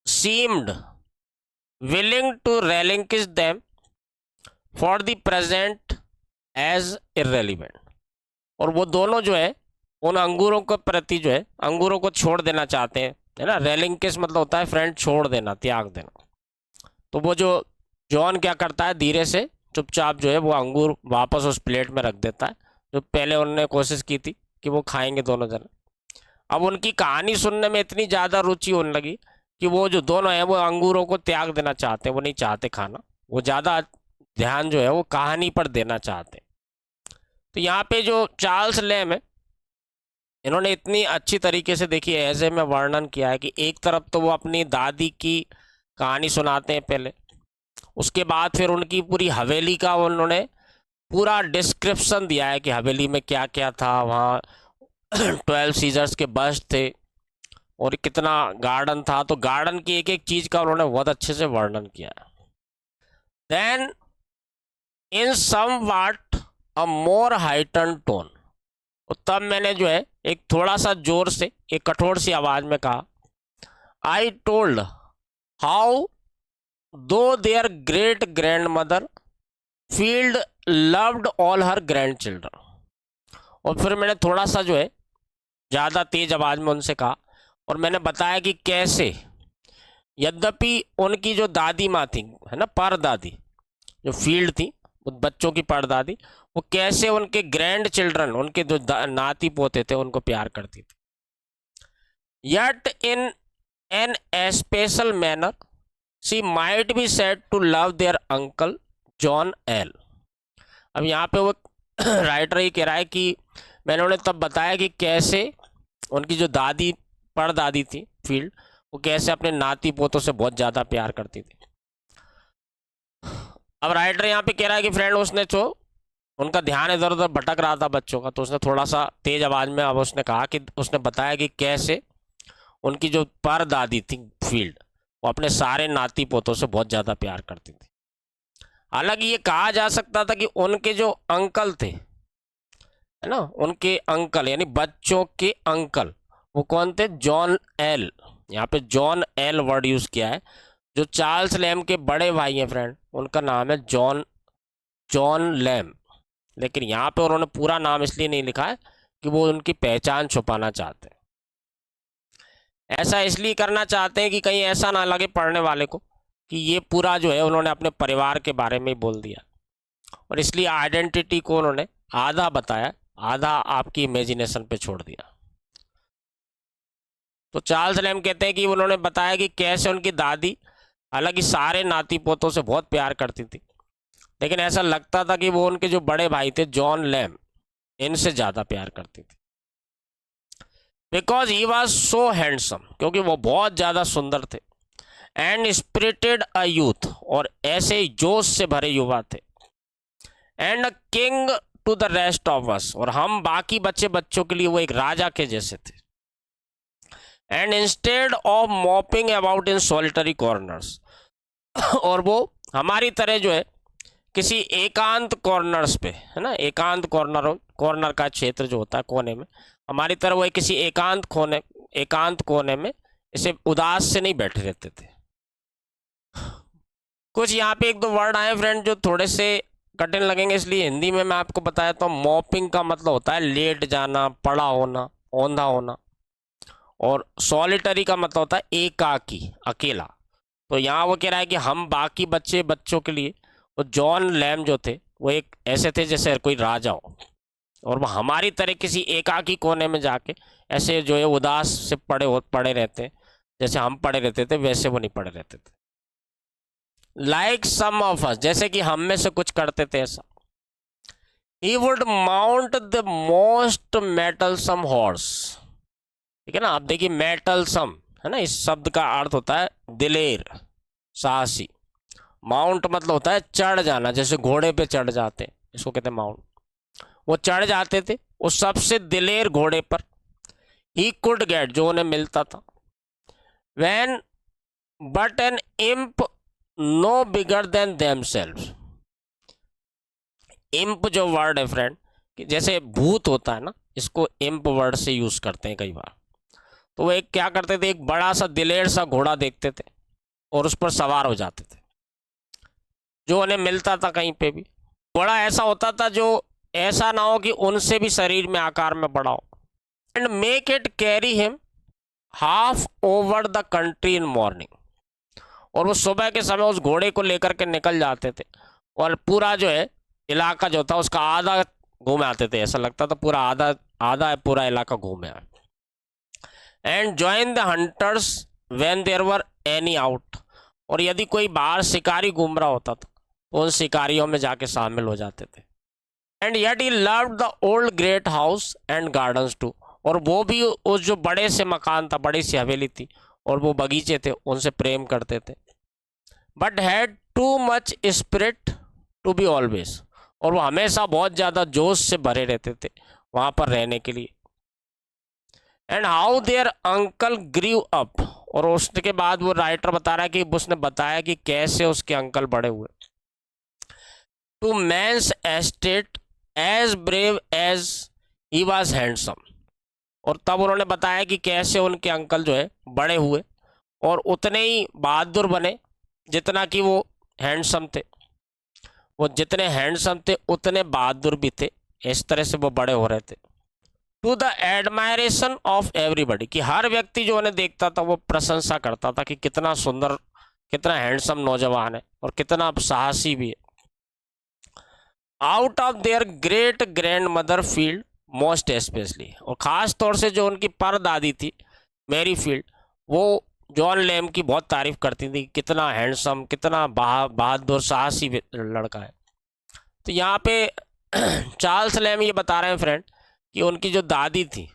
seemed willing to relinquish them for the present as irrelevant। और वो दोनों जो है उन अंगूरों के प्रति जो है अंगूरों को छोड़ देना चाहते हैं, है ना। relinquish मतलब होता है फ्रेंड छोड़ देना, त्याग देना। तो वो जो जॉन क्या करता है, धीरे से चुपचाप जो है वो अंगूर वापस उस प्लेट में रख देता है जो पहले उन्होंने कोशिश की थी कि वो खाएंगे दोनों जने। अब उनकी कहानी सुनने में इतनी ज़्यादा रुचि होने लगी कि वो जो दोनों हैं वो अंगूरों को त्याग देना चाहते हैं, वो नहीं चाहते खाना, वो ज़्यादा ध्यान जो है वो कहानी पर देना चाहते हैं। तो यहाँ पे जो चार्ल्स लैम है, इन्होंने इतनी अच्छी तरीके से देखिए ऐसे में वर्णन किया है कि एक तरफ तो वो अपनी दादी की कहानी सुनाते हैं पहले, उसके बाद फिर उनकी पूरी हवेली का उन्होंने पूरा डिस्क्रिप्शन दिया है कि हवेली में क्या क्या था, वहाँ 12 सीजर्स के बस्ट थे और कितना गार्डन था। तो गार्डन की एक एक चीज़ का उन्होंने बहुत अच्छे से वर्णन किया है। Then in some watt a more heighten tone, तब मैंने जो है एक थोड़ा सा जोर से, एक कठोर सी आवाज़ में कहा, I told how though their great grandmother Field loved all her grandchildren. और फिर मैंने थोड़ा सा जो है ज़्यादा तेज आवाज़ में उनसे कहा और मैंने बताया कि कैसे, यद्यपि उनकी जो दादी माँ थी, है ना, परदादी, जो फील्ड थी, बच्चों की परदादी, वो कैसे उनके ग्रैंड चिल्ड्रन, उनके जो नाती पोते थे, उनको प्यार करती थी। Yet in an special manner she might be said to love their uncle John L. अब यहाँ पे वो राइटर ये कह रहा है कि मैंने उन्हें तब बताया कि कैसे उनकी जो दादी, परदादी थी फील्ड, वो कैसे अपने नाती पोतों से बहुत ज़्यादा प्यार करती थी। अब राइटर यहाँ पे कह रहा है कि फ्रेंड उसने जो उनका ध्यान इधर उधर भटक रहा था बच्चों का, तो उसने थोड़ा सा तेज आवाज़ में अब उसने कहा कि उसने बताया कि कैसे उनकी जो परदादी थी फील्ड, वो अपने सारे नाती पोतों से बहुत ज़्यादा प्यार करती थी। हालांकि ये कहा जा सकता था कि उनके जो अंकल थे, है ना, उनके अंकल यानी बच्चों के अंकल, वो कौन थे, जॉन एल। यहाँ पे जॉन एल वर्ड यूज़ किया है। जो चार्ल्स लैम के बड़े भाई हैं फ्रेंड, उनका नाम है जॉन लैम, लेकिन यहाँ पे उन्होंने पूरा नाम इसलिए नहीं लिखा है कि वो उनकी पहचान छुपाना चाहते हैं। ऐसा इसलिए करना चाहते हैं कि कहीं ऐसा ना लगे पढ़ने वाले को कि ये पूरा जो है उन्होंने अपने परिवार के बारे में ही बोल दिया, और इसलिए आइडेंटिटी को उन्होंने आधा बताया, आधा आपकी इमेजिनेशन पे छोड़ दिया। तो चार्ल्स लैम्ब कहते हैं कि उन्होंने बताया कि कैसे उनकी दादी हालांकि सारे नाती पोतों से बहुत प्यार करती थी, लेकिन ऐसा लगता था कि वो उनके जो बड़े भाई थे जॉन लैम्ब, इनसे ज़्यादा प्यार करती थी। Because he was so handsome, क्योंकि वो बहुत ज़्यादा सुंदर थे, एंड स्पिरिटेड अ यूथ, और ऐसे ही जोश से भरे युवा थे, and a king to the rest of us, और हम बाकी बच्चों के लिए वो एक राजा के जैसे थे। And instead of mopping about in solitary corners, और वो हमारी तरह जो है किसी एकांत कॉर्नर्स पे, है ना, एकांत कॉर्नर का क्षेत्र जो होता है कोने में, हमारी तरह वो किसी एकांत कोने में इसे उदास से नहीं बैठे रहते थे। कुछ यहाँ पे एक दो वर्ड आए फ्रेंड जो थोड़े से कठिन लगेंगे, इसलिए हिंदी में मैं आपको बताया तो मॉपिंग का मतलब होता है लेट जाना, पड़ा होना, औंधा होना, और सॉलिटरी का मतलब होता है एकाकी, अकेला। तो यहाँ वो कह रहा है कि हम बाकी बच्चों के लिए, वो जॉन लैम्ब जो थे वो एक ऐसे थे जैसे कोई राजा हो, और वो हमारी तरह किसी एकाकी कोने में जाके ऐसे जो है उदास से पड़े रहते हैं, जैसे हम पड़े रहते थे वैसे वो नहीं पड़े रहते थे। लाइक सम ऑफ अस, जैसे कि हम में से कुछ करते थे ऐसा। He would mount the most mettlesome horse, ठीक है ना। आप देखिए मेटलसम है ना, इस शब्द का अर्थ होता है दिलेर, साहसी। माउंट मतलब होता है चढ़ जाना, जैसे घोड़े पे चढ़ जाते हैं, इसको कहते हैं माउंट। वो चढ़ जाते थे उस सबसे दिलेर घोड़े पर। ही कुड गेट, जो उन्हें मिलता था। When but an imp no bigger than themselves. Imp जो वर्ड है फ्रेंड, कि जैसे भूत होता है ना, इसको इम्प वर्ड से यूज करते हैं कई बार। तो वो एक क्या करते थे, एक बड़ा सा दिलेर सा घोड़ा देखते थे और उस पर सवार हो जाते थे, जो उन्हें मिलता था कहीं पे भी। घोड़ा ऐसा होता था जो ऐसा ना हो कि उनसे भी शरीर में आकार में बड़ा हो। And make it carry him half over the country in morning, और वो सुबह के समय उस घोड़े को लेकर के निकल जाते थे और पूरा जो है इलाका जो था उसका आधा घूमे आते थे। ऐसा लगता था पूरा आधा पूरा इलाका घूमे आए। And join the hunters when there were any out, और यदि कोई बाहर शिकारी घूम रहा होता था तो उन शिकारियों में जाके शामिल हो जाते थे। And yet he loved the old great house and gardens too, और वो भी उस जो बड़े से मकान था, बड़ी सी हवेली थी और वो बगीचे थे, उनसे प्रेम करते थे। But had too much spirit to be always, और वो हमेशा बहुत ज़्यादा जोश से भरे रहते थे वहाँ पर रहने के लिए। And how their uncle grew up, और उसके बाद वो राइटर बता रहा है कि उसने बताया कि कैसे उसके अंकल बड़े हुए। To man's estate as brave as he was handsome, और तब उन्होंने बताया कि कैसे उनके अंकल जो है बड़े हुए और उतने ही बहादुर बने जितना कि वो हैंडसम थे। वो जितने हैंडसम थे उतने बहादुर भी थे, इस तरह से वो बड़े हो रहे थे। To the admiration of everybody, कि हर व्यक्ति जो उन्हें देखता था वो प्रशंसा करता था कि कितना सुंदर, कितना हैंडसम नौजवान है और कितना साहसी भी है। Out of their great grandmother field most specially, और ख़ास तौर से जो उनकी परदादी थी मैरी फील्ड, वो जॉन लैम्ब की बहुत तारीफ करती थी, कितना हैंडसम, कितना बहादुर साहसी लड़का है। तो यहाँ पे चार्ल्स लैम्ब ये बता रहे हैं फ्रेंड कि उनकी जो दादी थी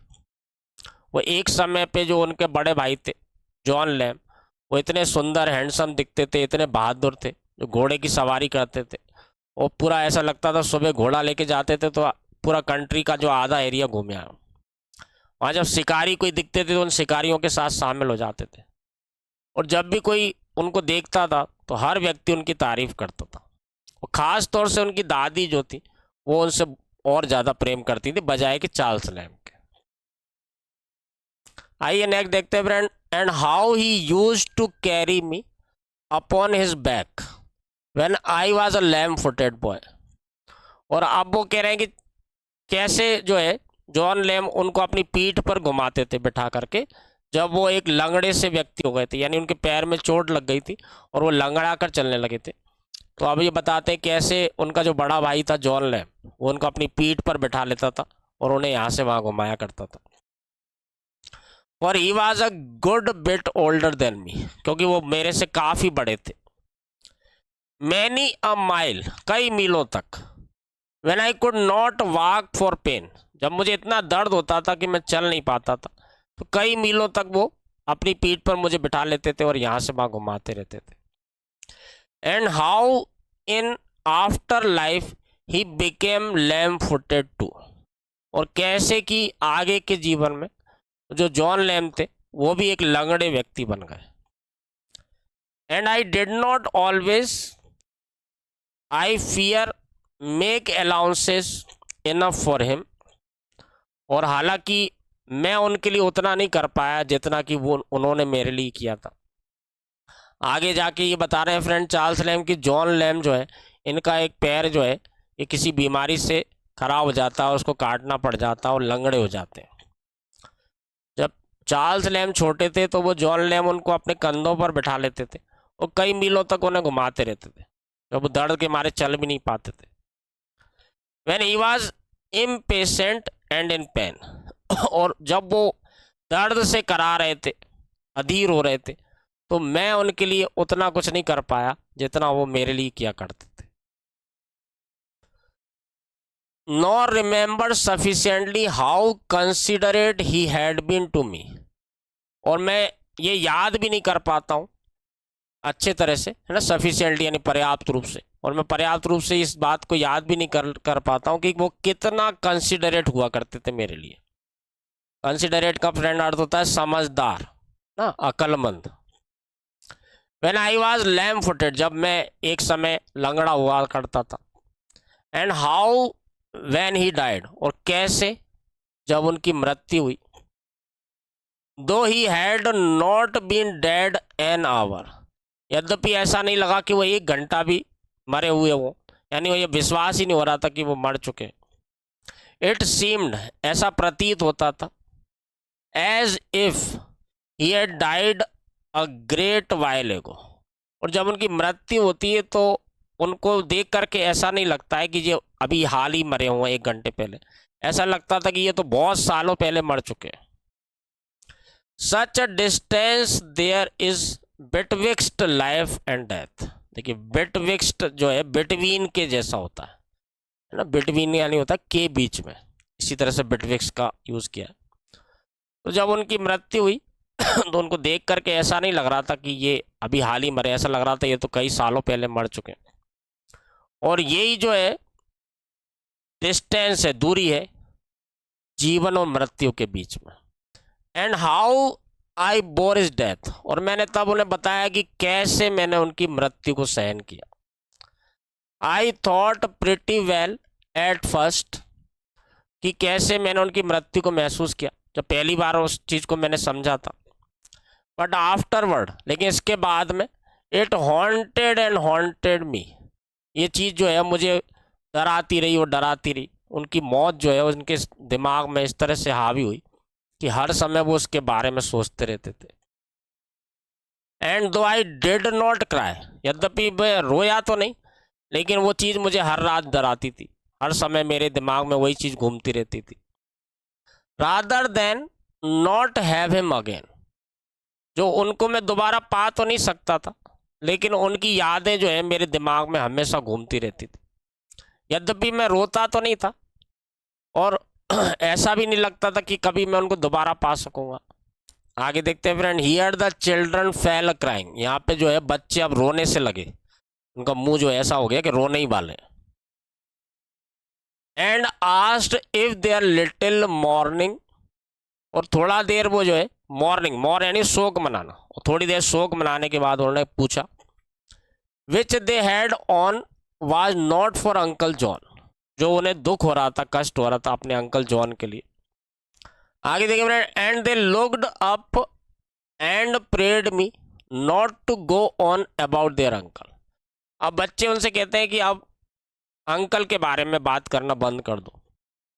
वो एक समय पे जो उनके बड़े भाई थे जॉन लैम्ब, वो इतने सुंदर हैंडसम दिखते थे, इतने बहादुर थे, जो घोड़े की सवारी करते थे। वो पूरा ऐसा लगता था सुबह घोड़ा लेके जाते थे तो पूरा कंट्री का जो आधा एरिया घूमे आए। वहाँ जब शिकारी कोई दिखते थे तो उन शिकारियों के साथ शामिल हो जाते थे, और जब भी कोई उनको देखता था तो हर व्यक्ति उनकी तारीफ करता था। और ख़ास तौर से उनकी दादी जो थी वो उनसे और ज़्यादा प्रेम करती थी बजाय कि चार्ल्स लैम्ब के। आइए नेक्स्ट देखते हैं friend. And how he used to carry me upon his back when I was a lame footed boy, और अब वो कह रहे हैं कि कैसे जो है जॉन लैम उनको अपनी पीठ पर घुमाते थे बिठा करके, जब वो एक लंगड़े से व्यक्ति हो गए थे, यानी उनके पैर में चोट लग गई थी और वो लंगड़ा कर चलने लगे थे। तो अब ये बताते हैं कैसे उनका जो बड़ा भाई था जॉन लैम, वो उनको अपनी पीठ पर बिठा लेता था और उन्हें यहाँ से वहाँ घुमाया करता था। और he was a good bit older than me, क्योंकि वो मेरे से काफ़ी बड़े थे। मैनी अ माइल, कई मीलों तक। When I could not walk for pain, जब मुझे इतना दर्द होता था कि मैं चल नहीं पाता था, तो कई मीलों तक वो अपनी पीठ पर मुझे बिठा लेते थे और यहाँ से वहाँ घुमाते रहते थे। And how in after life he became lame footed too, और कैसे कि आगे के जीवन में जो जॉन लैम थे वो भी एक लंगड़े व्यक्ति बन गए। And I did not always I fear make allowances enough for him, और हालांकि मैं उनके लिए उतना नहीं कर पाया जितना कि वो उन्होंने मेरे लिए किया था। आगे जाके ये बता रहे हैं फ्रेंड चार्ल्स लैम कि जॉन लैम जो है, इनका एक पैर जो है ये किसी बीमारी से खराब हो जाता है, उसको काटना पड़ जाता है और लंगड़े हो जाते हैं। जब चार्ल्स लैम छोटे थे तो वो जॉन लैम उनको अपने कंधों पर बिठा लेते थे और कई मीलों तक उन्हें घुमाते रहते थे, जब वो दर्द के मारे चल भी नहीं पाते थे। When he was impatient and in pain, और जब वो दर्द से करा रहे थे, अधीर हो रहे थे, तो मैं उनके लिए उतना कुछ नहीं कर पाया जितना वो मेरे लिए किया करते थे। Nor remember sufficiently how considerate he had been to me, और मैं ये याद भी नहीं कर पाता हूँ अच्छे तरह से, है ना, सफिशिएंटली यानी पर्याप्त रूप से, और मैं पर्याप्त रूप से इस बात को याद भी नहीं कर पाता हूँ कि वो कितना कंसिडरेट हुआ करते थे मेरे लिए। कंसिडरेट का फ्रेंड अर्थ होता है समझदार ना, अक्लमंद। When I was lame footed, जब मैं एक समय लंगड़ा हुआ करता था। And how when he died, और कैसे जब उनकी मृत्यु हुई। Though he had not been dead an hour, यद्यपि ऐसा नहीं लगा कि वो एक घंटा भी मरे हुए हो, यानी वो ये विश्वास ही नहीं हो रहा था कि वो मर चुके। इट सीम्ड, ऐसा प्रतीत होता था, as if he had died a great while ago, और जब उनकी मृत्यु होती है तो उनको देख करके ऐसा नहीं लगता है कि ये अभी हाल ही मरे हुए एक घंटे पहले, ऐसा लगता था कि ये तो बहुत सालों पहले मर चुके। Such a distance there is betwixt life and death, देखिए बिटविक्स्ट जो है बिटवीन के जैसा होता है ना, बिटवीन यानी होता है के बीच में, इसी तरह से बिटविक्स्ट का यूज़ किया। तो जब उनकी मृत्यु हुई तो उनको देख करके ऐसा नहीं लग रहा था कि ये अभी हाल ही मरे, ऐसा लग रहा था ये तो कई सालों पहले मर चुके। और यही जो है डिस्टेंस है, दूरी है जीवन और मृत्यु के बीच में। And how I bore is death, और मैंने तब उन्हें बताया कि कैसे मैंने उनकी मृत्यु को सहन किया। I thought pretty well at first, कि कैसे मैंने उनकी मृत्यु को महसूस किया जब पहली बार उस चीज़ को मैंने समझा था। बट आफ्टरवर्ड, लेकिन इसके बाद में, इट हॉन्टेड एंड हॉन्टेड मी, ये चीज़ जो है मुझे डराती रही और डराती रही। उनकी मौत जो है उनके दिमाग में इस तरह से हावी हुई कि हर समय वो उसके बारे में सोचते रहते थे। एंड दो आई डिड नॉट क्राई, यद्यपि मैं रोया तो नहीं, लेकिन वो चीज़ मुझे हर रात डराती थी, हर समय मेरे दिमाग में वही चीज़ घूमती रहती थी। Rather than not have him again, जो उनको मैं दोबारा पा तो नहीं सकता था, लेकिन उनकी यादें जो है मेरे दिमाग में हमेशा घूमती रहती थी। यद्यपि मैं रोता तो नहीं था और ऐसा भी नहीं लगता था कि कभी मैं उनको दोबारा पा सकूंगा। आगे देखते हैं friend, here the children fail crying, यहाँ पे जो है बच्चे अब रोने से लगे, उनका मुंह जो है ऐसा हो गया कि रोने ही वाले। And asked if their little mourning, और थोड़ा देर वो जो है मॉर्निंग, मॉर यानी शोक मनाना, और थोड़ी देर शोक मनाने के बाद उन्होंने पूछा which they had on was not for uncle John, जो उन्हें दुख हो रहा था, कष्ट हो रहा था अपने अंकल जॉन के लिए। आगे देखिए friend, and they looked up and prayed me not to go on about their uncle. अब बच्चे उनसे कहते हैं कि अब अंकल के बारे में बात करना बंद कर दो,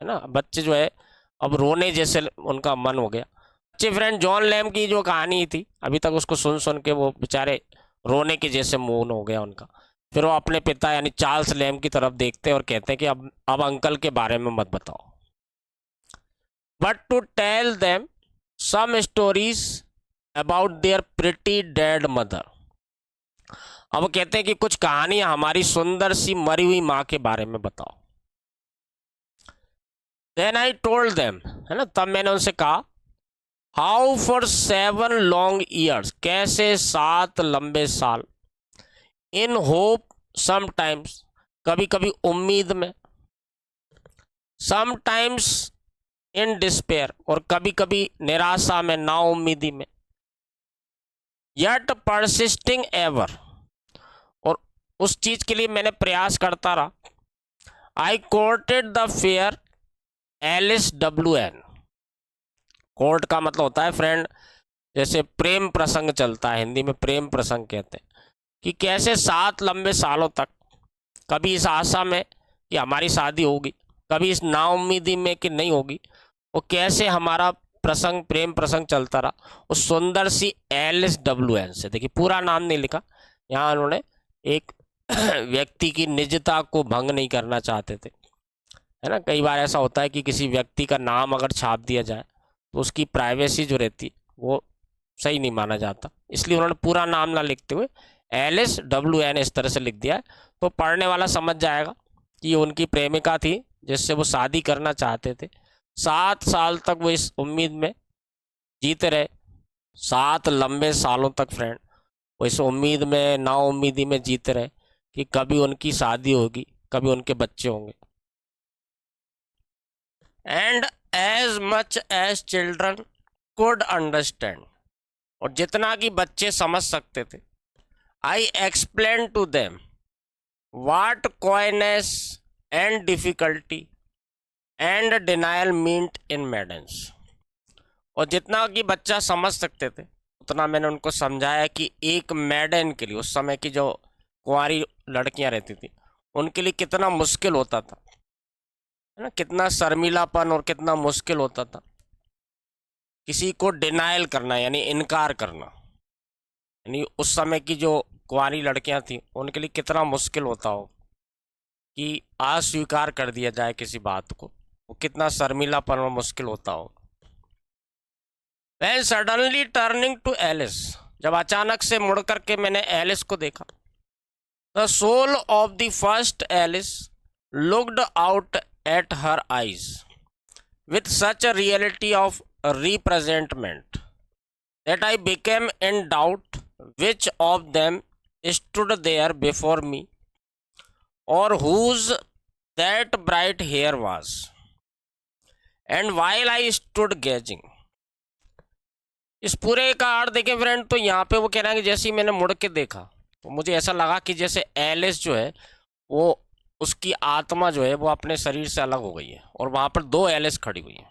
है ना। बच्चे जो है अब रोने जैसे उनका मन हो गया। बच्चे फ्रेंड जॉन लैम की जो कहानी थी अभी तक उसको सुन सुन के वो बेचारे रोने के जैसे मूड हो गया उनका। फिर वो अपने पिता यानी चार्ल्स लैम की तरफ देखते हैं और कहते हैं कि अब अंकल के बारे में मत बताओ, but to tell them some stories about their pretty dead mother. अब वो कहते हैं कि कुछ कहानियां हमारी सुंदर सी मरी हुई माँ के बारे में बताओ। देन आई टोल्ड देम, है ना, तब मैंने उनसे कहा, हाउ फॉर 7 लॉन्ग ईयर्स, कैसे 7 लंबे साल, इन होप समटाइम्स, कभी कभी उम्मीद में, समटाइम्स इन डिस्पेयर, और कभी कभी निराशा में, नाउम्मीदी में, यट परसिस्टिंग एवर, और उस चीज के लिए मैंने प्रयास करता रहा। I courted the fair Alice WN। Court का मतलब होता है फ्रेंड, जैसे प्रेम प्रसंग चलता है, हिंदी में प्रेम प्रसंग कहते हैं, कि कैसे 7 लंबे सालों तक, कभी इस आशा में कि हमारी शादी होगी, कभी इस नाउम्मीदी में कि नहीं होगी, वो कैसे हमारा प्रसंग, प्रेम प्रसंग चलता रहा उस सुंदर सी एलिस WN से। देखिए पूरा नाम नहीं लिखा यहाँ, उन्होंने एक व्यक्ति की निजता को भंग नहीं करना चाहते थे, है ना। कई बार ऐसा होता है कि किसी व्यक्ति का नाम अगर छाप दिया जाए तो उसकी प्राइवेसी जो रहती वो सही नहीं माना जाता, इसलिए उन्होंने पूरा नाम ना लिखते हुए एलिस WN इस तरह से लिख दिया है। तो पढ़ने वाला समझ जाएगा कि उनकी प्रेमिका थी जिससे वो शादी करना चाहते थे। 7 साल तक वो इस उम्मीद में जीते रहे, 7 लंबे सालों तक फ्रेंड वो इस उम्मीद में, नाउम्मीदी में जीते रहे कि कभी उनकी शादी होगी, कभी उनके बच्चे होंगे। And as much as children could understand, और जितना कि बच्चे समझ सकते थे, I explain to them what coyness and difficulty and denial meant in maidens. और जितना कि बच्चा समझ सकते थे उतना मैंने उनको समझाया कि एक मैडन के लिए, उस समय की जो कुंवारी लड़कियां रहती थी, उनके लिए कितना मुश्किल होता था, है ना, कितना शर्मिलापन और कितना मुश्किल होता था किसी को डिनायल करना, यानी इनकार करना। यानी उस समय की जो कुंवारी लड़कियां थी उनके लिए कितना मुश्किल होता हो कि अस्वीकार कर दिया जाए किसी बात को, वो कितना शर्मिलापन और मुश्किल होता हो। Then suddenly turning to Alice, जब अचानक से मुड़ करके मैंने एलिस को देखा, the soul of the first Alice looked out at her eyes with such a reality of representment that I became in doubt which of them stood there before me or whose that bright hair was. And while I stood gazing, इस पूरे का अर्थ देखें friend, तो यहाँ पे वो कह रहे हैं कि जैसे ही मैंने मुड़ के देखा तो मुझे ऐसा लगा कि जैसे एलिस जो है वो, उसकी आत्मा जो है वो अपने शरीर से अलग हो गई है और वहां पर 2 एलिस खड़ी हुई है।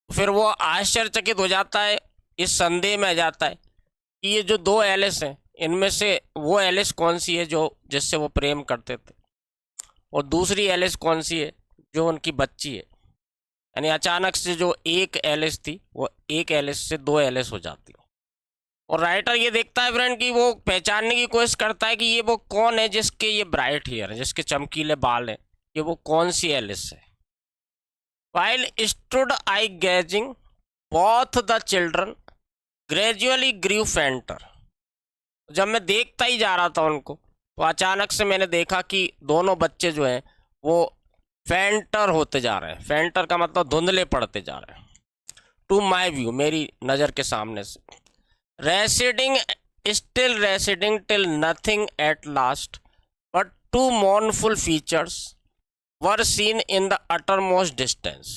फिर वो आश्चर्यचकित हो जाता है, इस संदेह में आ जाता है कि ये जो 2 एलिस हैं इनमें से वो एलिस कौन सी है जो जिससे वो प्रेम करते थे, और दूसरी एलिस कौन सी है जो उनकी बच्ची है। यानी अचानक से जो एक एलिस थी वो एक एलिस से 2 एलिस हो जाती है। और राइटर ये देखता है फ्रेंड कि वो पहचानने की कोशिश करता है कि ये वो कौन है जिसके ये ब्राइट हेयर है, जिसके चमकीले बाल हैं, ये वो कौन सी एलिस है। While stood I gazing, both the children gradually grew fainter. जब मैं देखता ही जा रहा था उनको तो अचानक से मैंने देखा कि दोनों बच्चे जो हैं वो फेंटर होते जा रहे हैं। फेंटर का मतलब धुंधले पड़ते जा रहे हैं। टू माई व्यू, मेरी नज़र के सामने से। Residing, still residing till nothing at last but 2 mournful features were seen in the uttermost distance।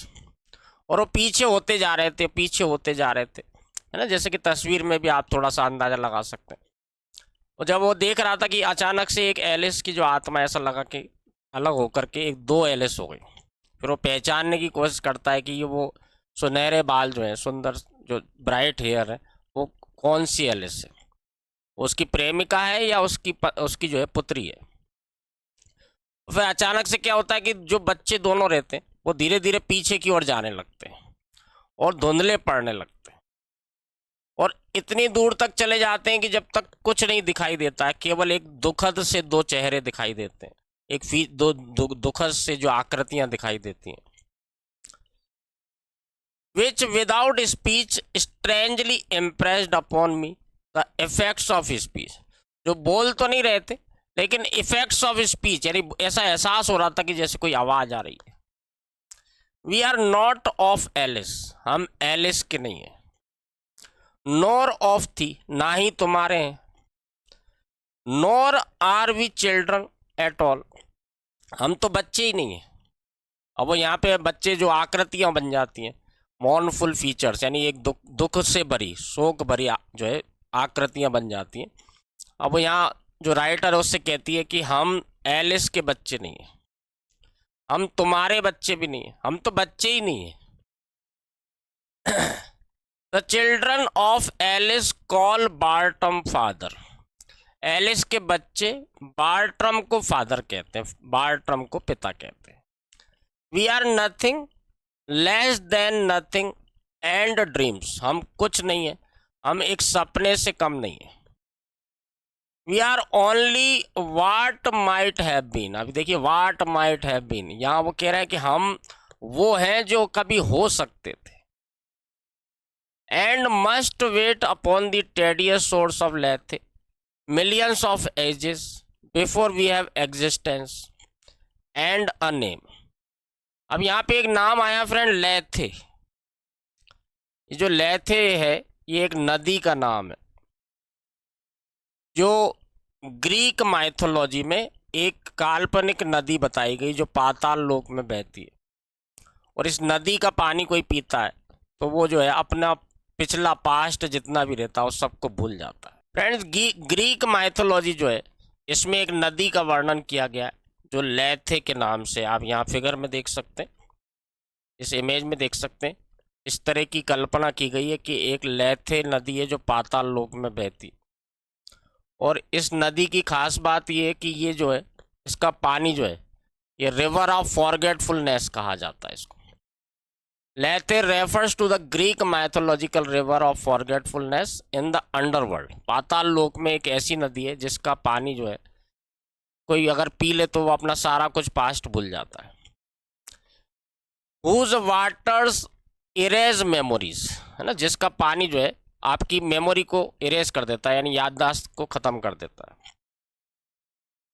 और वो पीछे होते जा रहे थे, पीछे होते जा रहे थे, है ना, जैसे कि तस्वीर में भी आप थोड़ा सा अंदाजा लगा सकते हैं। और जब वो देख रहा था कि अचानक से एक एलिस की जो आत्मा, ऐसा लगा कि अलग होकर के 2 एलिस हो गई। फिर वो पहचानने की कोशिश करता है कि ये वो सुनहरे बाल जो है, सुंदर जो ब्राइट हेयर है, वो कौन सी एलिस है, उसकी प्रेमिका है या उसकी जो है पुत्री है। फिर अचानक से क्या होता है कि जो बच्चे दोनों रहते हैं वो धीरे धीरे पीछे की ओर जाने लगते हैं और धुंधले पड़ने लगते हैं, और इतनी दूर तक चले जाते हैं कि जब तक कुछ नहीं दिखाई देता है, केवल एक दुखद से दो चेहरे दिखाई देते हैं, एक दुखद से जो आकृतियां दिखाई देती हैं। which without speech strangely impressed upon me the effects of speech। जो बोल तो नहीं रहे थे लेकिन इफेक्ट्स ऑफ स्पीच, यानी ऐसा एहसास हो रहा था कि जैसे कोई आवाज आ रही है। We are not of Alice, हम एलिस के नहीं है। नॉर ऑफ थी, ना ही तुम्हारे हैं। Nor are we children at all, हम तो बच्चे ही नहीं है। अब वो यहाँ पे बच्चे जो आकृतियां बन जाती हैं, मॉर्नफुल फीचर्स, यानी एक दुख से भरी, शोक भरी जो है आकृतियां बन जाती हैं। अब वो यहाँ जो राइटर है उससे कहती है कि हम एलिस के बच्चे नहीं हैं, हम तुम्हारे बच्चे भी नहीं हैं, हम तो बच्चे ही नहीं हैं। The children of Alice call Bartrum father, Alice के बच्चे बार्ट्रम को फादर कहते हैं, बार्ट्रम को पिता कहते हैं। We are nothing less than nothing and dreams, हम कुछ नहीं है, हम एक सपने से कम नहीं है। We are only what might have been, अभी देखिए वाट माइट हैव बीन, यहां वो कह रहे हैं कि हम वो हैं जो कभी हो सकते थे। And must wait upon the tedious source of lethe millions of ages before we have existence and a name। अब यहाँ पे एक नाम आया फ्रेंड, लेथे। ये जो लेथे है ये एक नदी का नाम है जो ग्रीक माइथोलॉजी में एक काल्पनिक नदी बताई गई जो पाताल लोक में बहती है, और इस नदी का पानी कोई पीता है तो वो जो है अपना पिछला पास्ट जितना भी रहता है वो सबको भूल जाता है। फ्रेंड्स, ग्रीक माइथोलॉजी जो है इसमें एक नदी का वर्णन किया गया है जो लेथे के नाम से, आप यहाँ फिगर में देख सकते हैं, इस इमेज में देख सकते हैं। इस तरह की कल्पना की गई है कि एक लेथे नदी है जो पाताल लोक में बहती, और इस नदी की खास बात ये है कि ये जो है इसका पानी जो है ये रिवर ऑफ फॉरगेटफुलनेस कहा जाता है इसको। Lethe refers to the Greek mythological river of forgetfulness in the underworld, पाताल लोक में एक ऐसी नदी है जिसका पानी जो है कोई अगर पी ले तो वो अपना सारा कुछ पास्ट भूल जाता है। Whose waters erase memories, है ना, जिसका पानी जो है आपकी मेमोरी को इरेज कर देता है, यानी याददाश्त को खत्म कर देता है।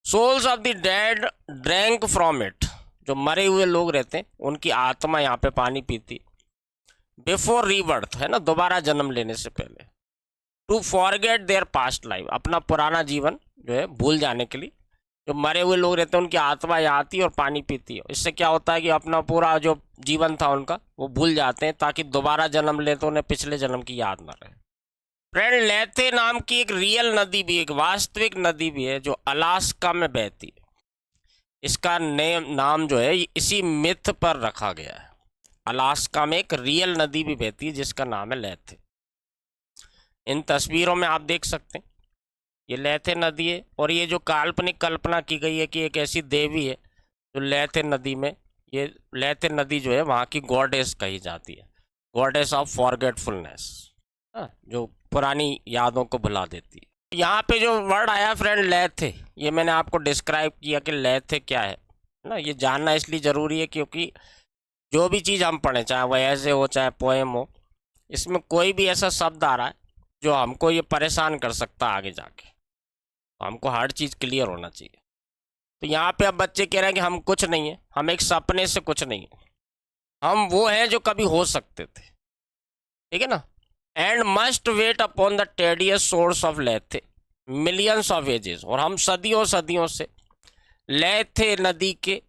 Souls of the dead drank from it, जो मरे हुए लोग रहते हैं उनकी आत्मा यहाँ पे पानी पीती बिफोर रीबर्थ, है ना, दोबारा जन्म लेने से पहले। To forget their past life, अपना पुराना जीवन जो है भूल जाने के लिए जो मरे हुए लोग रहते हैं उनकी आत्मा यहाँ आती है और पानी पीती है। इससे क्या होता है कि अपना पूरा जो जीवन था उनका वो भूल जाते हैं ताकि दोबारा जन्म ले तो उन्हें पिछले जन्म की याद ना रहे। फ्रेंड, लेथे नाम की एक रियल नदी भी, एक वास्तविक नदी भी है जो अलास्का में बहती है। इसका नाम जो है इसी मिथ पर रखा गया है। अलास्का में एक रियल नदी भी बहती है जिसका नाम है लेथे। इन तस्वीरों में आप देख सकते हैं ये लेथे नदी है, और ये जो काल्पनिक कल्पना की गई है कि एक ऐसी देवी है जो लेथे नदी में, ये लेथे नदी जो है वहाँ की गॉडेस कही जाती है, गॉडेस ऑफ फॉरगेटफुलनेस, जो पुरानी यादों को भुला देती है। यहाँ पे जो वर्ड आया फ्रेंड लेथे, ये मैंने आपको डिस्क्राइब किया कि लेथे क्या है ना, ये जानना इसलिए ज़रूरी है क्योंकि जो भी चीज़ हम पढ़ें, चाहे वह ऐसे हो चाहे पोएम हो, इसमें कोई भी ऐसा शब्द आ रहा है जो हमको ये परेशान कर सकता है आगे जाके, तो हमको हर चीज़ क्लियर होना चाहिए। तो यहाँ पे अब बच्चे कह रहे हैं कि हम कुछ नहीं है, हम एक सपने से कुछ नहीं है, हम वो हैं जो कभी हो सकते थे, ठीक है ना। And must wait upon the tedious source of लेथे मिलियंस ऑफ एजेस, और हम सदियों सदियों से लेथे नदी के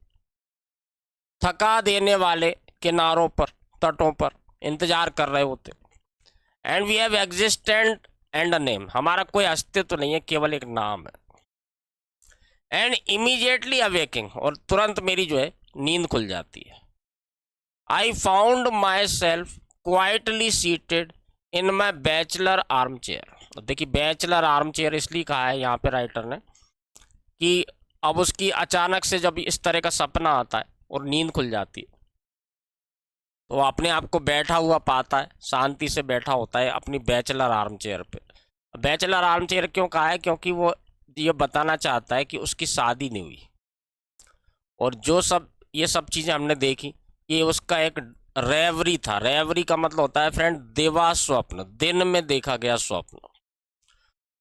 थका देने वाले किनारों पर, तटों पर इंतजार कर रहे होते। And we have existent and a name, हमारा कोई अस्तित्व नहीं है, केवल एक नाम है। एंड इमीडिएटली अवेकिंग, और तुरंत मेरी जो है नींद खुल जाती है। I found my self quietly seated in my bachelor arm chair. देखिए बैचलर आर्म चेयर इसलिए कहा है यहाँ पे राइटर ने कि अब उसकी अचानक से जब इस तरह का सपना आता है और नींद खुल जाती है, तो वो अपने आप को बैठा हुआ पाता है, शांति से बैठा होता है अपनी बैचलर आर्म चेयर पे। बैचलर आर्म चेयर क्यों कहा है? क्योंकि वो ये बताना चाहता है कि उसकी शादी नहीं हुई, और जो सब ये सब चीज़ें हमने देखी, ये उसका एक रेवरी था। रेवरी का मतलब होता है फ्रेंड देवा स्वप्न, दिन में देखा गया स्वप्न।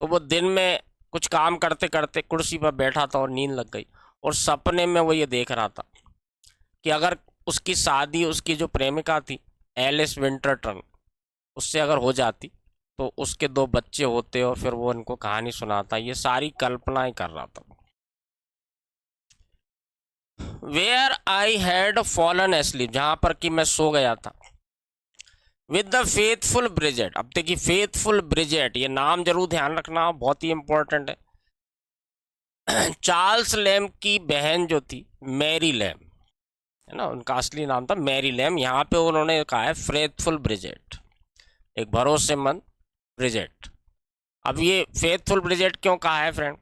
तो वो दिन में कुछ काम करते करते कुर्सी पर बैठा था और नींद लग गई, और सपने में वो ये देख रहा था कि अगर उसकी शादी उसकी जो प्रेमिका थी एलिस विंटरटन, उससे अगर हो जाती तो उसके 2 बच्चे होते और फिर वो उनको कहानी सुनाता। ये सारी कल्पनाएं कर रहा था। Where I had fallen asleep, जहां पर कि मैं सो गया था। विद द फेथफुल ब्रिजेट, अब देखिए फेथफुल ब्रिजेट, ये नाम जरूर ध्यान रखना, बहुत ही इंपॉर्टेंट है। चार्ल्स लैम की बहन जो थी मैरी लैम, है ना, उनका असली नाम था मैरी लैम। यहाँ पे उन्होंने कहा है फेथफुल ब्रिजेट, एक भरोसेमंद ब्रिजेट। अब ये फेथफुल ब्रिजेट क्यों कहा है फ्रेंड?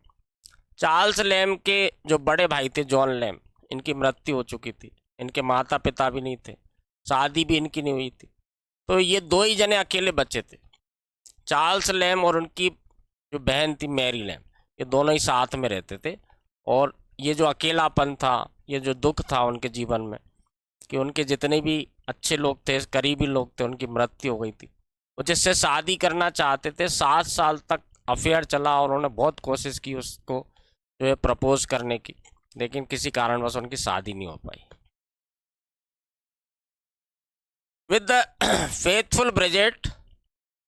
चार्ल्स लैम के जो बड़े भाई थे जॉन लैम, इनकी मृत्यु हो चुकी थी, इनके माता पिता भी नहीं थे, शादी भी इनकी नहीं हुई थी, तो ये 2 ही जने अकेले बच्चे थे, चार्ल्स लैम और उनकी जो बहन थी मैरी लैम। ये दोनों ही साथ में रहते थे, और ये जो अकेलापन था, ये जो दुख था उनके जीवन में कि उनके जितने भी अच्छे लोग थे, करीबी लोग थे, उनकी मृत्यु हो गई थी। वो जिससे शादी करना चाहते थे, 7 साल तक अफेयर चला और उन्होंने बहुत कोशिश की उसको जो है प्रपोज करने की, लेकिन किसी कारणवश उनकी शादी नहीं हो पाई। With the faithful Bridget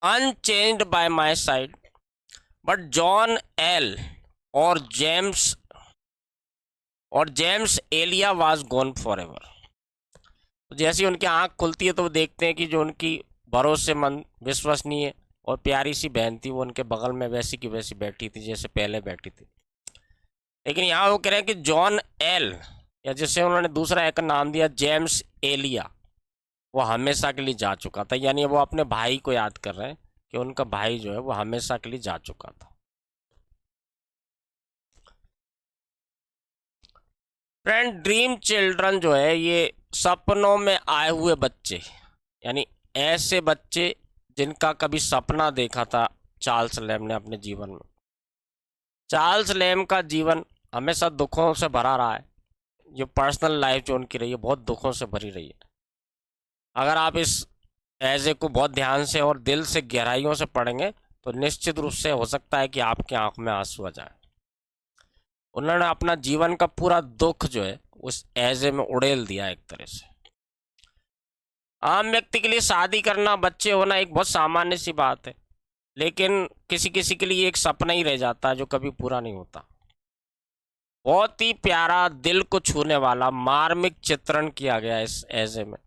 unchanged by my side, but John L और James Elia was gone for ever. तो जैसे ही उनकी आंख खुलती है तो वो देखते हैं कि जो उनकी भरोसेमंद, विश्वसनीय और प्यारी सी बहन थी, वो उनके बगल में वैसी की वैसी बैठी थी जैसे पहले बैठी थी। लेकिन यहाँ वो कह रहे हैं कि जॉन एल, या जिसे उन्होंने दूसरा एक नाम दिया जेम्स एलिया, वो हमेशा के लिए जा चुका था। यानी वो अपने भाई को याद कर रहे हैं कि उनका भाई जो है वो हमेशा के लिए जा चुका था। फ्रेंड ड्रीम चिल्ड्रन जो है ये सपनों में आए हुए बच्चे, यानी ऐसे बच्चे जिनका कभी सपना देखा था चार्ल्स लैम ने अपने जीवन में। चार्ल्स लैम का जीवन हमेशा दुखों से भरा रहा है। जो पर्सनल लाइफ जो उनकी रही है बहुत दुखों से भरी रही है। अगर आप इस ऐसे को बहुत ध्यान से और दिल से गहराइयों से पढ़ेंगे तो निश्चित रूप से हो सकता है कि आपकी आंख में आंसू आ जाए। उन्होंने अपना जीवन का पूरा दुख जो है उस ऐसे में उड़ेल दिया एक तरह से। आम व्यक्ति के लिए शादी करना, बच्चे होना एक बहुत सामान्य सी बात है, लेकिन किसी किसी के लिए एक सपना ही रह जाता है जो कभी पूरा नहीं होता। बहुत ही प्यारा, दिल को छूने वाला, मार्मिक चित्रण किया गया इस ऐसे में।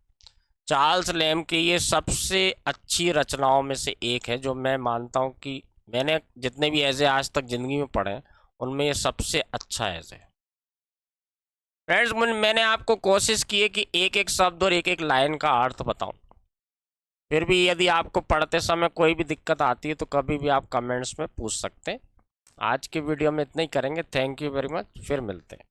चार्ल्स लैम की ये सबसे अच्छी रचनाओं में से एक है, जो मैं मानता हूँ कि मैंने जितने भी ऐसे आज तक ज़िंदगी में पढ़े उनमें ये सबसे अच्छा ऐसे है। फ्रेंड्स मैंने आपको कोशिश की है कि एक एक शब्द और एक एक लाइन का अर्थ बताऊं। फिर भी यदि आपको पढ़ते समय कोई भी दिक्कत आती है तो कभी भी आप कमेंट्स में पूछ सकते हैं। आज की वीडियो में इतना ही करेंगे। थैंक यू वेरी मच, फिर मिलते हैं।